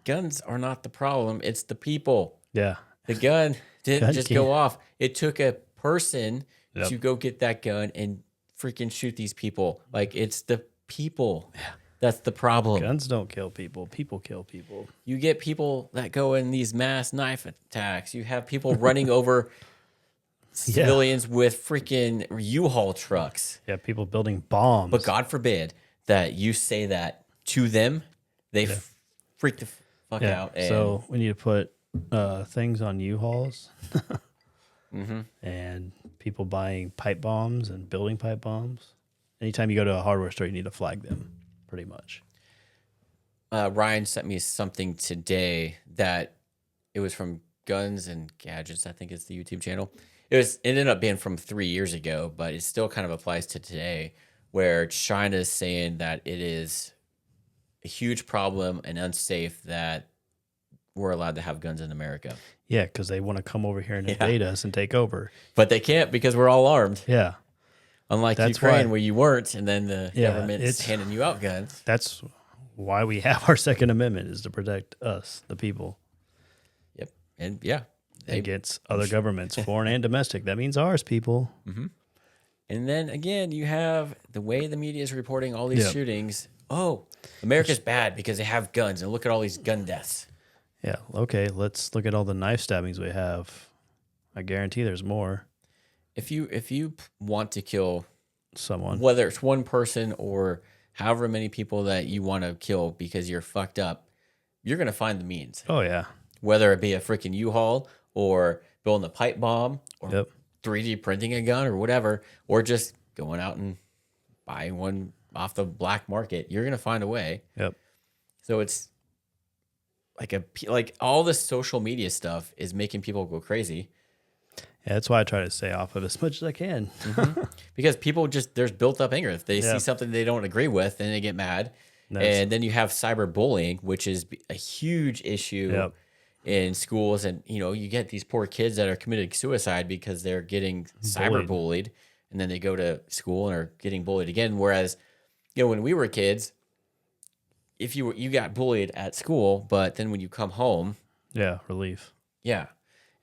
guns are not the problem. It's the people. Yeah. The gun didn't just go off. It took a person to go get that gun and freaking shoot these people. Like, it's the people. Yeah. That's the problem. Guns don't kill people. People kill people. You get people that go in these mass knife attacks. You have people running over civilians with freaking U-Haul trucks. Yeah, people building bombs. But God forbid that you say that to them. They freak the fuck out. And so we need to put things on U-Hauls. And people buying pipe bombs and building pipe bombs. Anytime you go to a hardware store, you need to flag them. Pretty much. Ryan sent me something today that it was from Guns and Gadgets. I think it's the YouTube channel. It ended up being from 3 years ago, but it still kind of applies to today, where China is saying that it is a huge problem and unsafe that we're allowed to have guns in America. Yeah, because they want to come over here and invade us and take over. But they can't, because we're all armed. Yeah. Unlike Ukraine, where you weren't, and then the government is handing you out guns. That's why we have our Second Amendment, is to protect us, the people. Yep. And against other governments, foreign and domestic. That means ours, people. Mm-hmm. And then again, you have the way the media is reporting all these shootings. Oh, America's bad because they have guns, and look at all these gun deaths. Yeah. Okay. Let's look at all the knife stabbings we have. I guarantee there's more. If you want to kill someone, whether it's one person or however many people that you want to kill because you're fucked up, you're going to find the means. Oh, yeah. Whether it be a freaking U-Haul or building a pipe bomb or 3D printing a gun or whatever, or just going out and buying one off the black market, you're going to find a way. Yep. So it's like all this social media stuff is making people go crazy. Yeah, that's why I try to stay off of it as much as I can. Because people there's built up anger. If they see something they don't agree with, then they get mad. And then you have cyberbullying, which is a huge issue in schools. And, you get these poor kids that are committing suicide because they're getting cyberbullied. And then they go to school and are getting bullied again. Whereas, when we were kids, if you got bullied at school, but then when you come home. Yeah, relief. Yeah.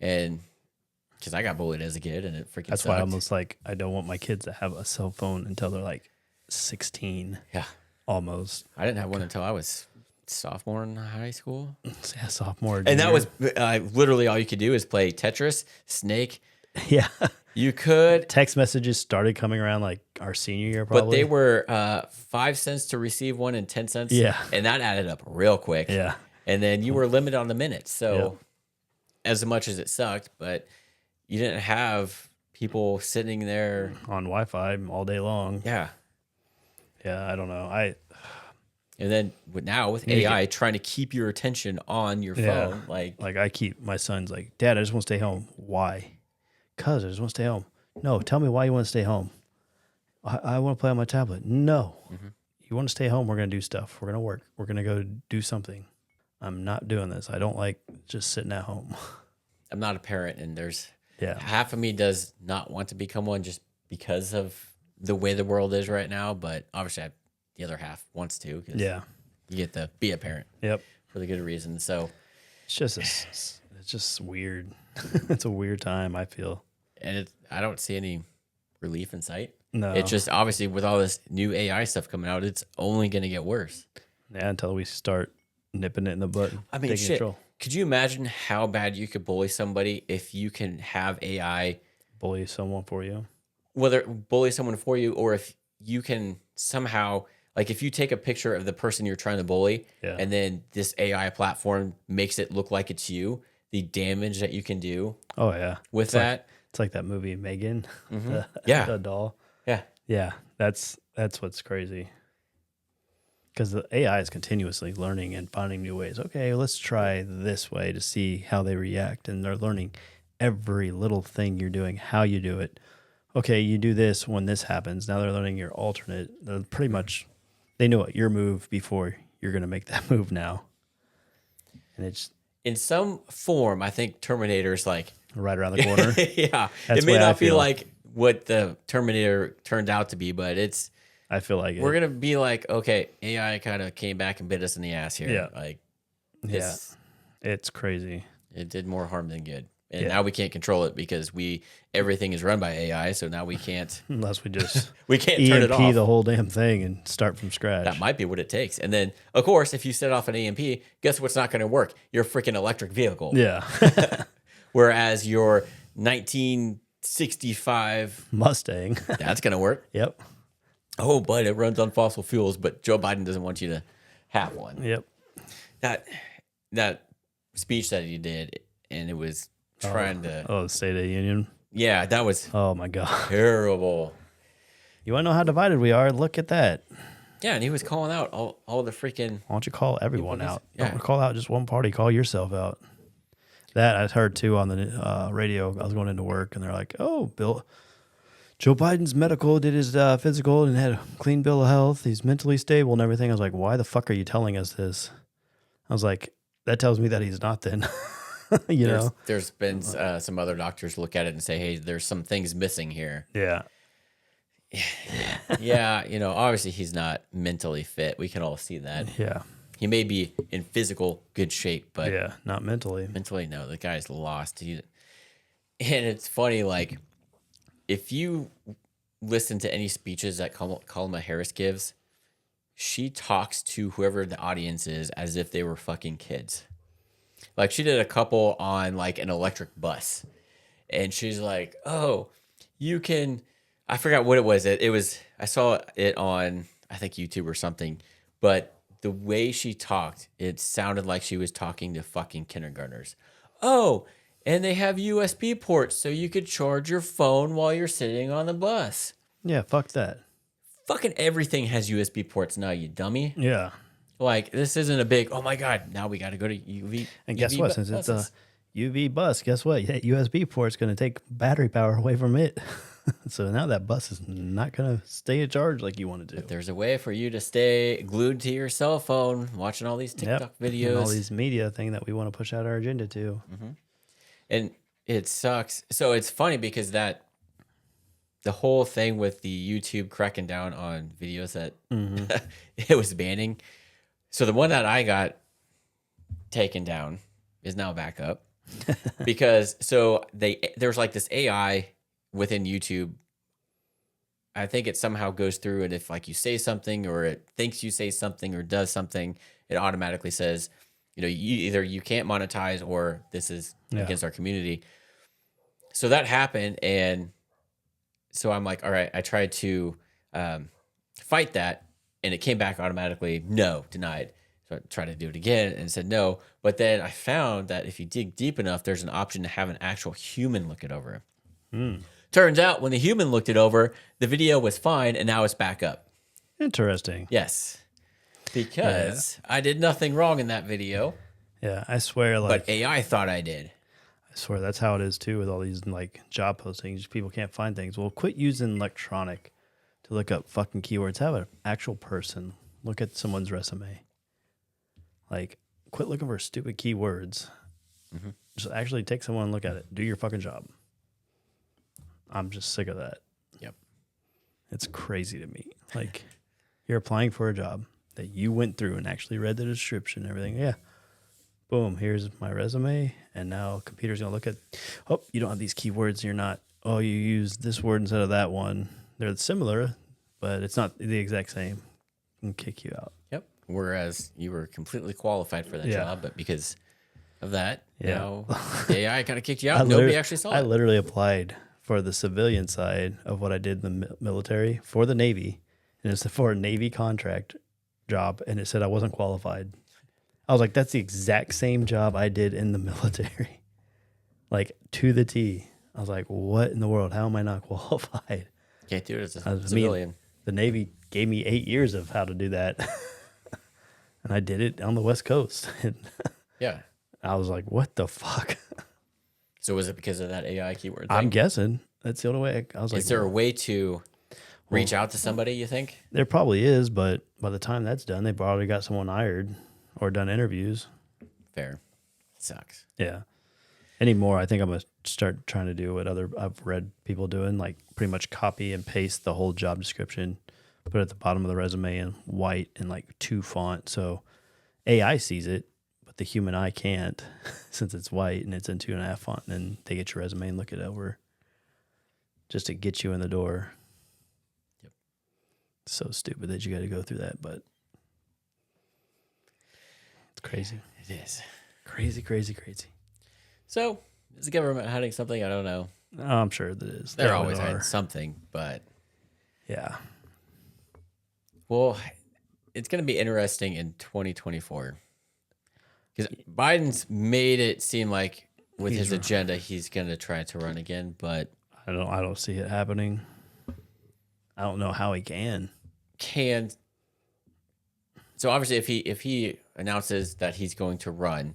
And because I got bullied as a kid, and it freaking That's sucked. why I'm almost like, I don't want my kids to have a cell phone until they're like 16. Yeah. Almost. I didn't have one until I was sophomore in high school. Yeah, sophomore. And that was literally all you could do is play Tetris, Snake. Yeah. You could. Text messages started coming around like our senior year, probably. But they were 5 cents to receive one and 10 cents. Yeah. And that added up real quick. Yeah. And then you were limited on the minutes. So as much as it sucked, but you didn't have people sitting there on Wi-Fi all day long. Yeah. Yeah, I don't know. And then now with AI trying to keep your attention on your phone, like I keep my son's like, Dad, I just want to stay home. Why? Cause I just want to stay home. No, tell me why you want to stay home. I want to play on my tablet. No, you want to stay home. We're gonna do stuff. We're gonna work. We're gonna go do something. I'm not doing this. I don't like just sitting at home. I'm not a parent, and there's Yeah. half of me does not want to become one just because of the way the world is right now. But obviously, the other half wants to. 'Cause Yeah. you get to be a parent. Yep. For the good reason. So It's just weird. It's a weird time, I feel. and I don't see any relief in sight. No. It's just obviously with all this new AI stuff coming out, it's only going to get worse. Yeah, until we start nipping it in the butt. I mean, taking shit. control. Could you imagine how bad you could bully somebody if you can have AI Bully someone for you. whether bully someone for you or if you can somehow like if you take a picture of the person you're trying to bully and then this AI platform makes it look like it's you, the damage that you can do Oh yeah. with that. It's like that movie Megan. Yeah. The doll. Yeah. Yeah. That's what's crazy. Because the AI is continuously learning and finding new ways. Okay, let's try this way to see how they react. And they're learning every little thing you're doing, how you do it. Okay, you do this when this happens. Now they're learning your alternate. They're pretty much, they know what your move before you're going to make that move now. And it's In some form, I think Terminator's like right around the corner. yeah. That's It may the way I not be feel. like what the Terminator turned out to be, but I feel like we're gonna be like, okay, AI kind of came back and bit us in the ass here. Yeah. Like, yeah, it's crazy. it did more harm than good, and now we can't control it because everything is run by AI. So now we can't Unless we just turn it EMP off. the whole damn thing and start from scratch. That might be what it takes. And then, of course, if you set off an EMP, guess what's not going to work? Your freaking electric vehicle. Yeah. Whereas your 1965 Mustang. that's going to work. Yep. Oh, but it runs on fossil fuels. But Joe Biden doesn't want you to have one. Yep. That speech that he did, and it was trying to. Oh, the State of the Union. Yeah, that was Oh my God. terrible. You want to know how divided we are? Look at that. Yeah, and he was calling out all the freaking. Why don't you call everyone out? Yeah. Don't call out just one party. Call yourself out. That I heard too on the radio. I was going into work and they're like, "Oh, Joe Biden's medical did his physical and had a clean bill of health. He's mentally stable and everything." I was like, "Why the fuck are you telling us this?" I was like, "That tells me that he's not." Then, There's been some other doctors look at it and say, "Hey, there's some things missing here." Yeah. Yeah, obviously he's not mentally fit. We can all see that. Yeah. He may be in physical good shape, but Yeah. Not mentally. mentally, no. The guy's lost. And it's funny, like if you listen to any speeches that Kamala Harris gives, she talks to whoever the audience is as if they were fucking kids. Like she did a couple on like an electric bus, and she's like, "Oh, you can." I forgot what it was. I saw it on I think YouTube or something, but the way she talked, it sounded like she was talking to fucking kindergartners. Oh, and they have USB ports so you could charge your phone while you're sitting on the bus. Yeah. Fuck that. Fucking everything has USB ports now, you dummy. Yeah. Like, this isn't a big, oh my God, now we got to go to UV. And guess what? Since it's a buses. UV bus, guess what? That USB port's going to take battery power away from it. So now that bus is not going to stay charged like you want to do. There's a way for you to stay glued to your cell phone watching all these TikTok videos. And all these media thing that we want to push out our agenda to. And it sucks. So it's funny because the whole thing with the YouTube cracking down on videos that it was banning. So the one that I got taken down is now back up because there's like this AI within YouTube. I think it somehow goes through, and if like you say something or it thinks you say something or does something, it automatically says, you can't monetize or this is against our community. So that happened, and so I'm like, all right, I tried to fight that, and it came back automatically, no, denied. So I tried to do it again and it said no. But then I found that if you dig deep enough, there's an option to have an actual human look it over. Turns out when the human looked it over, the video was fine, and now it's back up. Interesting. Yes. because I did nothing wrong in that video, Yeah, I swear, but AI thought I did. I swear that's how it is too with all these like job postings. People can't find things. Well, quit using electronic to look up fucking keywords. Have an actual person look at someone's resume. Like, quit looking for stupid keywords. Mm-hmm. Just actually take someone and look at it. Do your fucking job. I'm just sick of that. Yep. It's crazy to me. Like, you're applying for a job that you went through and actually read the description and everything. Yeah. Boom, here's my resume. And now computer's going to look at, oh, you don't have these keywords. You're not, oh, you use this word instead of that one. They're similar, but it's not the exact same. And kick you out. Yep. Whereas you were completely qualified for that job, but because of that, now AI kind of kicked you out. Nobody actually saw it. I literally applied for the civilian side of what I did in the military for the Navy. And it's for a Navy contract job. And it said I wasn't qualified. I was like, that's the exact same job I did in the military. Like, to the T. I was like, what in the world? How am I not qualified? Can't do it as a civilian. The Navy gave me 8 years of how to do that. And I did it on the West Coast. Yeah. I was like, what the fuck? So was it because of that AI keyword thing? I'm guessing. That's the only way. I was like, is there a way to reach out to somebody, you think? There probably is, but by the time that's done, they've already got someone hired or done interviews. Fair. Sucks. Yeah. Anymore, I think I'm going to start trying to do what I've read people doing, like pretty much copy and paste the whole job description, put it at the bottom of the resume in white and like 2 font. So AI sees it, but the human eye can't since it's white and it's in 2.5 font. And then they get your resume and look it over just to get you in the door. Yep. So stupid that you got to go through that, but it's crazy. It is. Crazy, crazy, crazy. So, is the government hiding something? I don't know. Oh, I'm sure that is. They're always hiding something, but... Yeah. Well, it's going to be interesting in 2024. Because Biden's made it seem like with his agenda, he's going to try to run again, but... I don't see it happening. I don't know how he can. So obviously if he announces that he's going to run,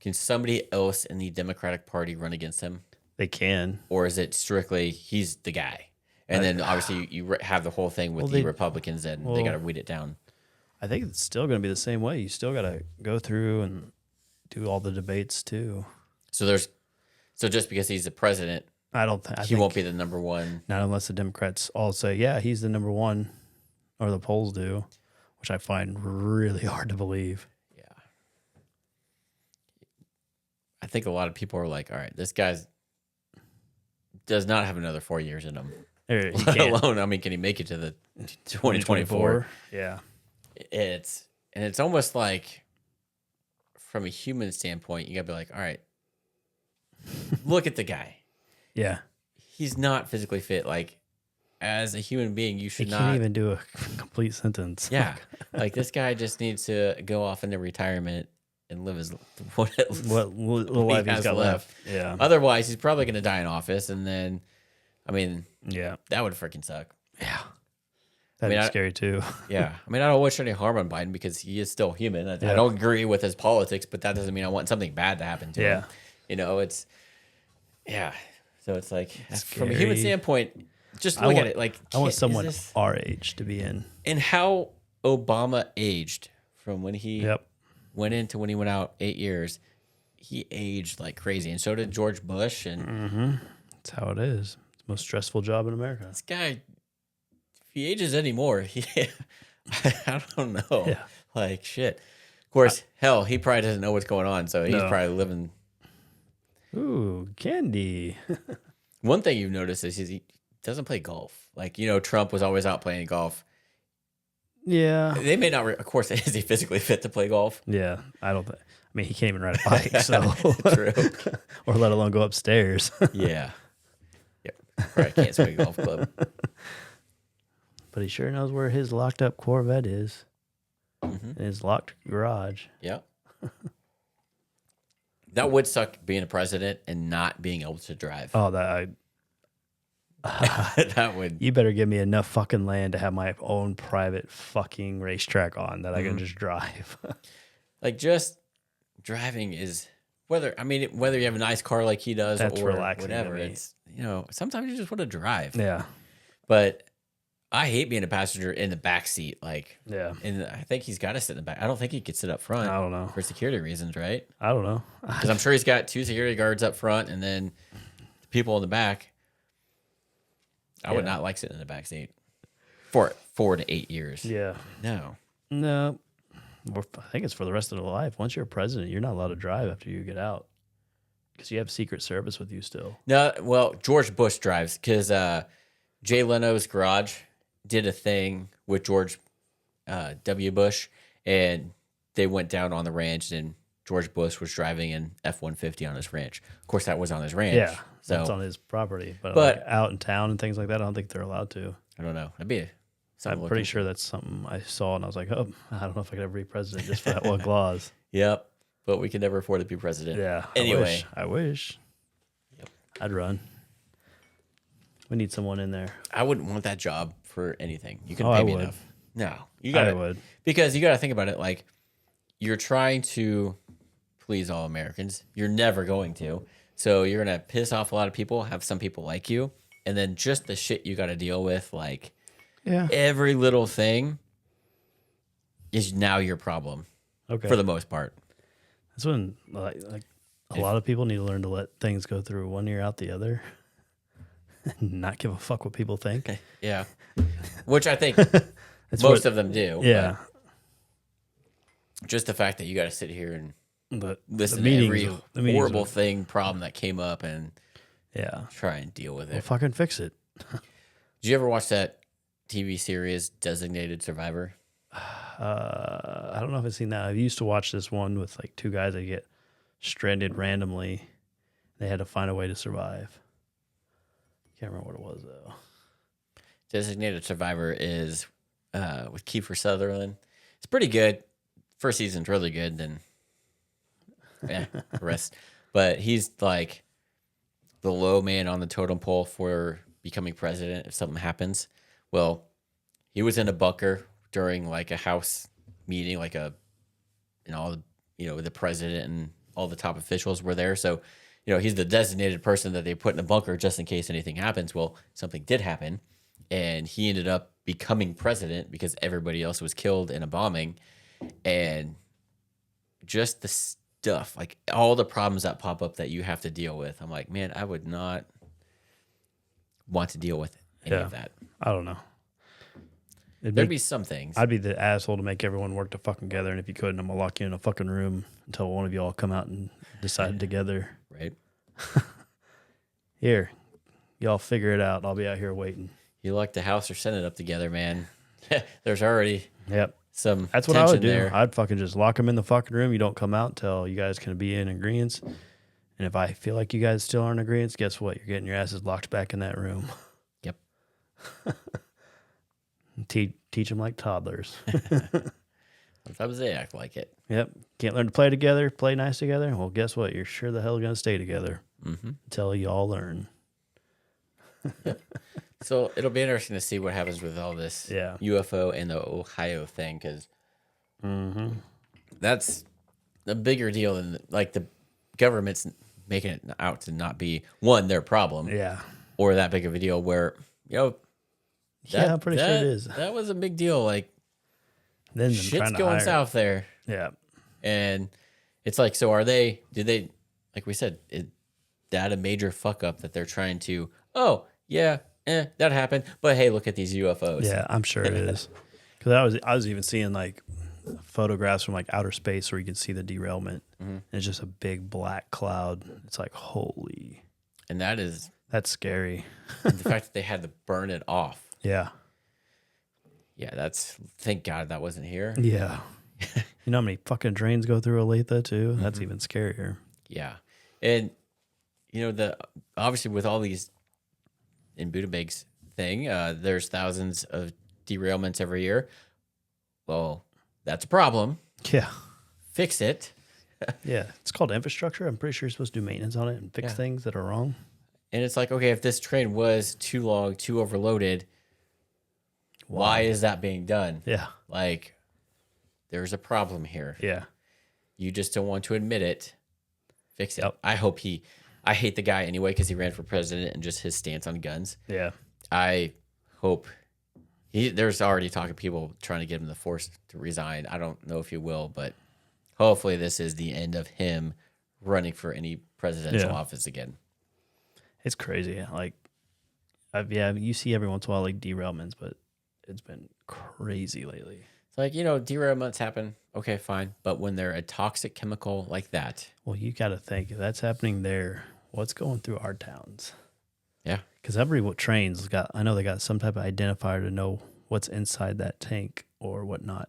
can somebody else in the Democratic Party run against him? They can. Or is it strictly he's the guy? And then obviously you have the whole thing with the Republicans and they got to weed it down. I think it's still going to be the same way. You still got to go through and do all the debates too. So just because he's the president, I think he won't be the number one. Not unless the Democrats all say, yeah, he's the number one, or the polls do, which I find really hard to believe. Yeah. I think a lot of people are like, all right, this guy does not have another 4 years in him. Let alone, I mean, can he make it to the 2024? Yeah. It's almost like from a human standpoint, you gotta be like, all right, look at the guy. Yeah. He's not physically fit. Like, as a human being, you should he not. Can't even do a complete sentence. Yeah. Like, this guy just needs to go off into retirement and live his what little life he's got left. Yeah. Otherwise, he's probably going to die in office. And then, I mean, yeah, that would freaking suck. Yeah. That'd be scary too. Yeah. I mean, I don't wish any harm on Biden because he is still human. I don't agree with his politics, but that doesn't mean I want something bad to happen to him. You know, So it's like, from a human standpoint, just look at it. Like, I want someone our age to be in. And how Obama aged from when he went in to when he went out 8 years, he aged like crazy. And so did George Bush. And that's how it is. It's the most stressful job in America. This guy, if he ages anymore, I don't know. Yeah. Like, shit. Of course, hell, he probably doesn't know what's going on. So he's probably living. Ooh, candy. One thing you've noticed is he doesn't play golf. Like, you know, Trump was always out playing golf. Yeah. They may not, of course, is he physically fit to play golf? Yeah. I mean, he can't even ride a bike, so. True. Or let alone go upstairs. Yeah. Yep. Probably can't swing a golf club. But he sure knows where his locked up Corvette is. In his locked garage. Yeah. That would suck being a president and not being able to drive. Oh, That would. You better give me enough fucking land to have my own private fucking racetrack on that I can just drive. Like, just driving is whether you have a nice car like he does That's or relaxing to whatever. me. It's sometimes you just want to drive. Yeah. But I hate being a passenger in the back seat. Like, Yeah. and I think he's got to sit in the back. I don't think he could sit up front. I don't know. For security reasons, right? I don't know. Because I'm sure he's got 2 security guards up front and then the people in the back. I would not like sitting in the back seat for 4 to 8 years. Yeah. No. I think it's for the rest of their life. Once you're president, you're not allowed to drive after you get out because you have Secret Service with you still. No, well, George Bush drives because Jay Leno's Garage did a thing with George W. Bush, and they went down on the ranch, and George Bush was driving an F-150 on his ranch. Of course, that was on his ranch. Yeah, so that's on his property. But like out in town and things like that, I don't think they're allowed to. I don't know. That'd be I'm pretty sure that's something I saw, and I was like, oh, I don't know if I could ever be president just for that one clause. Yep, but we could never afford to be president. Yeah. Anyway. I wish. Yep. I'd run. We need someone in there. I wouldn't want that job for anything. You can Oh, pay I me would. enough. No, you got I would. because you got to think about it. Like, you're trying to please all Americans. You're never going to. So you're gonna piss off a lot of people. Have some people like you, and then just the shit you got to deal with, like every little thing, is now your problem. Okay. For the most part. That's when like a lot of people need to learn to let things go through one ear out the other. Not give a fuck what people think. Yeah. Which I think most of them do. Yeah. Just the fact that you got to sit here and But listen to every horrible problem that came up and try and deal with it. Well, fucking fix it. Did you ever watch that TV series Designated Survivor? I don't know if I've seen that. I used to watch this one with like 2 guys that get stranded randomly. They had to find a way to survive. Can't remember what it was though. Designated Survivor is with Kiefer Sutherland. It's pretty good. First season's really good. Then, the rest. But he's like the low man on the totem pole for becoming president if something happens. Well, he was in a bunker during like a House meeting, like the president and all the top officials were there. So, he's the designated person that they put in a bunker just in case anything happens. Well, something did happen, and he ended up becoming president because everybody else was killed in a bombing. And just the stuff, like all the problems that pop up that you have to deal with. I'm like, man, I would not want to deal with any of that. I don't know. There'd be some things. I'd be the asshole to make everyone work fucking together, and if you couldn't, I'm gonna lock you in a fucking room until one of you all come out and decide together. Right. Here, y'all figure it out. I'll be out here waiting. You lock the House or Senate up together, man. There's already some. That's what I would do. There. I'd fucking just lock them in the fucking room. You don't come out until you guys can be in agreement. And if I feel like you guys still aren't in agreement, guess what? You're getting your asses locked back in that room. Yep. Teach them like toddlers. Sometimes they act like it. Yep. Can't learn to play together, play nice together. Well, guess what? You're sure the hell going to stay together until you all learn. So it'll be interesting to see what happens with all this UFO and the Ohio thing, because that's a bigger deal than like the government's making it out to not be their problem, or that big of a deal. Where I'm pretty sure it is. That was a big deal. Like, then shit's going south there. Yeah, and it's like, so are they? Did they? Like we said, is that a major fuck up that they're trying to? Oh yeah. That happened, but hey, look at these UFOs. Yeah, I'm sure it is. Because I was even seeing like photographs from like outer space where you can see the derailment. And it's just a big black cloud. It's like, holy. And that's scary. The fact that they had to burn it off. Yeah. Yeah, thank God that wasn't here. Yeah. You know how many fucking trains go through Olathe too? That's even scarier. Yeah. And obviously with all these in Budapest's thing, there's thousands of derailments every year. Well, that's a problem. Yeah. Fix it. Yeah. It's called infrastructure. I'm pretty sure you're supposed to do maintenance on it and fix things that are wrong. And it's like, okay, if this train was too long, too overloaded, why is that being done? Yeah. Like, there's a problem here. Yeah. You just don't want to admit it. Fix it. Yep. I hate the guy anyway because he ran for president and just his stance on guns. Yeah. I hope there's already talking people trying to get him the force to resign. I don't know if he will, but hopefully this is the end of him running for any presidential office again. It's crazy. Like, you see every once in a while like derailments, but it's been crazy lately. It's like, derailments happen. Okay, fine. But when they're a toxic chemical like that. Well, you got to think if that's happening there, what's going through our towns? Yeah. Because every train's I know they got some type of identifier to know what's inside that tank or whatnot.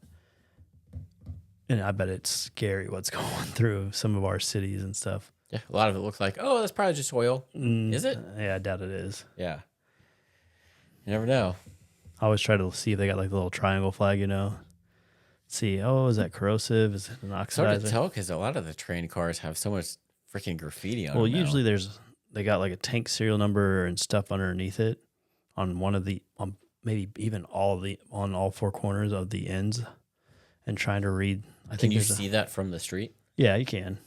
And I bet it's scary what's going through some of our cities and stuff. Yeah. A lot of it looks like, oh, that's probably just oil. Is it? Yeah, I doubt it is. Yeah. You never know. I always try to see if they got like the little triangle flag, See, is that corrosive? Is it an oxidizer? It's hard to tell because a lot of the train cars have so much freaking graffiti on them. Well, now. usually they got like a tank serial number and stuff underneath it on one of the, maybe even on all four corners of the ends, and trying to read. Can you see that from the street? Yeah, you can.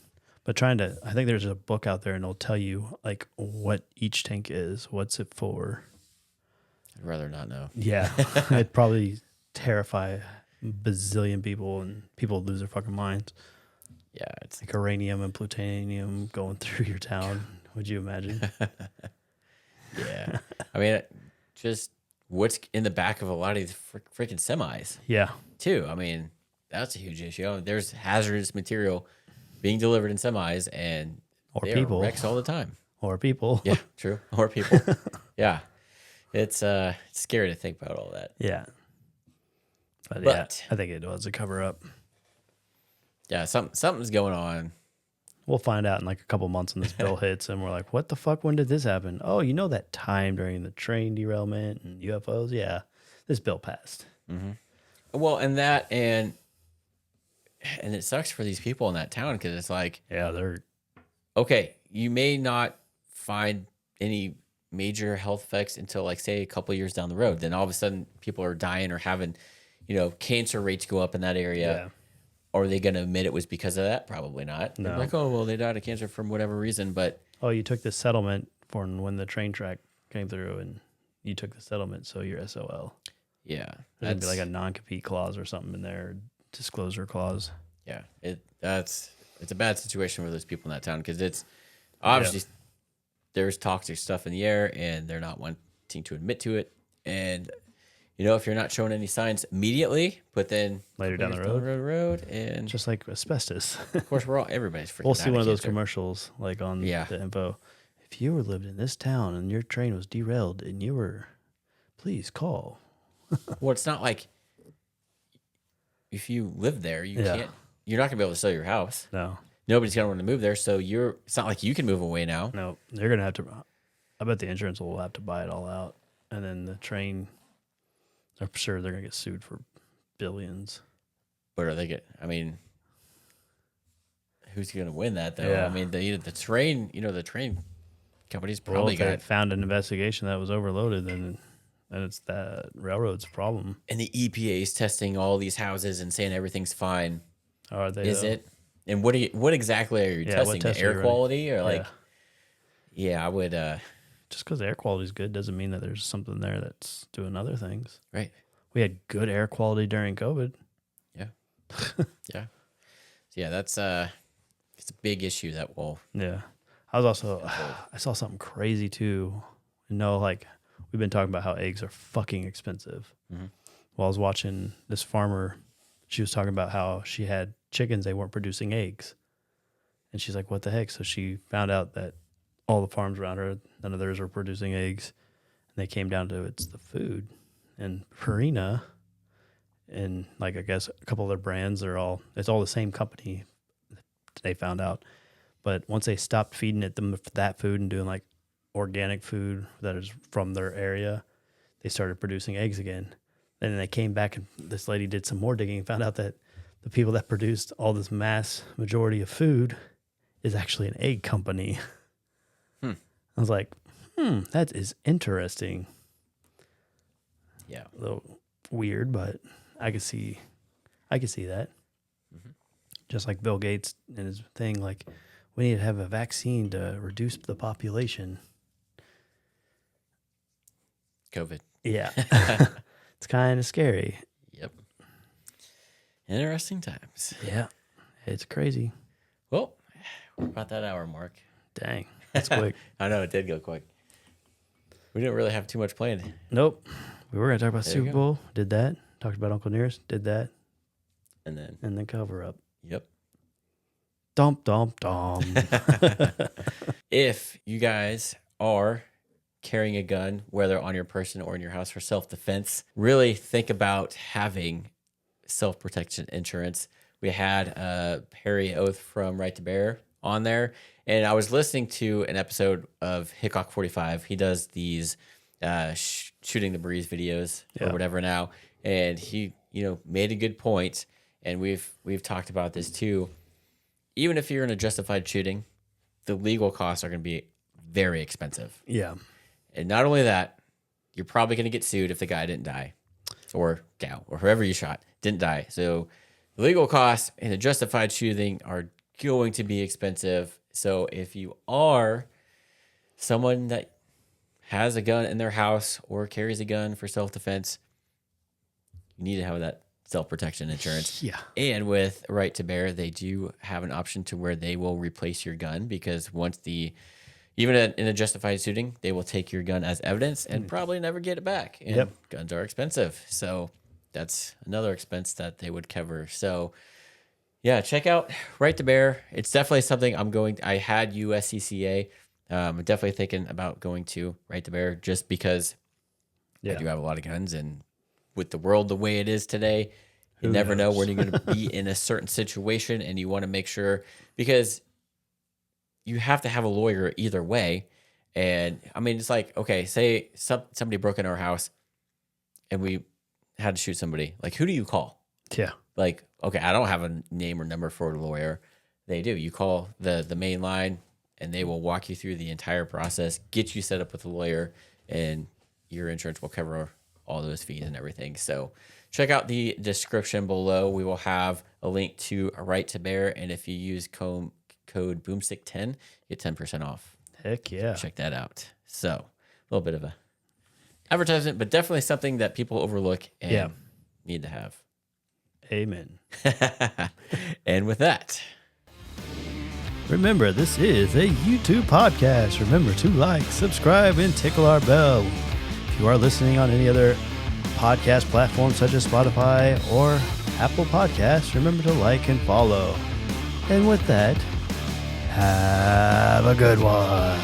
But I think there's a book out there and it'll tell you like what each tank is, what's it for. I'd rather not know. Yeah, it'd probably terrify a bazillion people and people lose their fucking minds. Yeah, it's like uranium and plutonium going through your town. Would you imagine? Yeah. I mean, just what's in the back of a lot of these freaking semis. Yeah. Too. I mean, that's a huge issue. There's hazardous material being delivered in semis and people wrecks all the time. Or people. Yeah, true. Or people. Yeah. It's scary to think about all that. Yeah. But yeah, I think it was a cover up. Yeah, something's going on. We'll find out in like a couple months when this bill hits and we're like, what the fuck? When did this happen? Oh, that time during the train derailment and UFOs? Yeah, this bill passed. Mm-hmm. Well, and that, and it sucks for these people in that town because it's like, yeah, they're okay. You may not find any major health effects until like say a couple of years down the road. Then all of a sudden people are dying or having, cancer rates go up in that area. Yeah. Or are they going to admit it was because of that? Probably not. No. They're like, oh, well, they died of cancer from whatever reason. But you took the settlement for when the train track came through, and you took the settlement, so you're SOL. Yeah, there'd be like a non-compete clause or something in there, disclosure clause. Yeah, it's a bad situation for those people in that town because it's obviously there's toxic stuff in the air, and they're not wanting to admit to it. And if you're not showing any signs immediately, but then later down the road, and just like asbestos. Of course, everybody's freaking. We'll see one of those commercials like on the info. If you lived in this town and your train was derailed and you were, please call. Well, it's not like if you live there, can't. You're not gonna be able to sell your house. No, nobody's gonna want to move there. So it's not like you can move away now. No, they're gonna have to. I bet the insurance will have to buy it all out, and then the train. I'm sure they're going to get sued for billions. But are they who's going to win that though? Yeah. I mean, the train, the train companies probably got found an investigation that was overloaded, then it's that railroad's problem. And the EPA is testing all these houses and saying everything's fine. Are they? Is it? And what exactly are you testing? The air quality or like? Yeah, I would. Just because the air quality is good doesn't mean that there's something there that's doing other things. Right. We had good air quality during COVID. Yeah. Yeah. So yeah, it's a big issue that will. Yeah. I saw something crazy too. Like we've been talking about how eggs are fucking expensive. Mm-hmm. Well, I was watching this farmer. She was talking about how she had chickens. They weren't producing eggs. And she's like, what the heck? So she found out that all the farms around her, none of theirs were producing eggs. And they came down to it's the food. And Purina and like I guess a couple of their brands, it's all the same company, they found out. But once they stopped feeding them that food and doing like organic food that is from their area, they started producing eggs again. And then they came back and this lady did some more digging and found out that the people that produced all this mass majority of food is actually an egg company. I was like, That is interesting. Yeah. A little weird, but I could see that. Just like Bill Gates and his thing, like we need to have a vaccine to reduce the population. COVID. Yeah. It's kind of scary. Yep. Interesting times. Yeah. It's crazy. Well, we're about that hour mark. Dang. That's quick. I know, it did go quick. We didn't really have too much planned. Nope. We were going to talk about There you Super go. Bowl. Did that. Talked about Uncle Nearest. Did that. And then, And then cover up. yep. Dump, dump, dump. If you guys are carrying a gun, whether on your person or in your house for self-defense, really think about having self-protection insurance. We had Perry Oath from Right to Bear on there, and I was listening to an episode of Hickok 45. He does these shooting the breeze videos or whatever now, and he made a good point, and we've talked about this too. Even if you're in a justified shooting, the legal costs are going to be very expensive. Yeah. And not only that, you're probably going to get sued if the guy didn't die, or gal, or whoever you shot didn't die. So the legal costs in a justified shooting are going to be expensive. So if you are someone that has a gun in their house or carries a gun for self-defense, you need to have that self-protection insurance. Yeah. And with Right to Bear, they do have an option to where they will replace your gun, because once even in a justified shooting, they will take your gun as evidence and probably never get it back. And guns are expensive. So that's another expense that they would cover. So yeah, check out Right to Bear. It's definitely something I had USCCA. I'm definitely thinking about going to Right to Bear just because I do have a lot of guns, and with the world the way it is today, you never know when you're going to be in a certain situation, and you want to make sure, because you have to have a lawyer either way. And I mean, it's like, okay, say somebody broke into our house and we had to shoot somebody. Like, who do you call? Yeah. Like, okay, I don't have a name or number for a lawyer. They do. You call the main line, and they will walk you through the entire process, get you set up with a lawyer, and your insurance will cover all those fees and everything. So check out the description below. We will have a link to a Right to Bear, and if you use code Boomstick10, get 10% off. Heck yeah. Check that out. So a little bit of a advertisement, but definitely something that people overlook and need to have. Amen. And with that, remember, this is a YouTube podcast. Remember to like, subscribe, and tickle our bell. If you are listening on any other podcast platforms such as Spotify or Apple Podcasts, remember to like and follow. And with that, have a good one.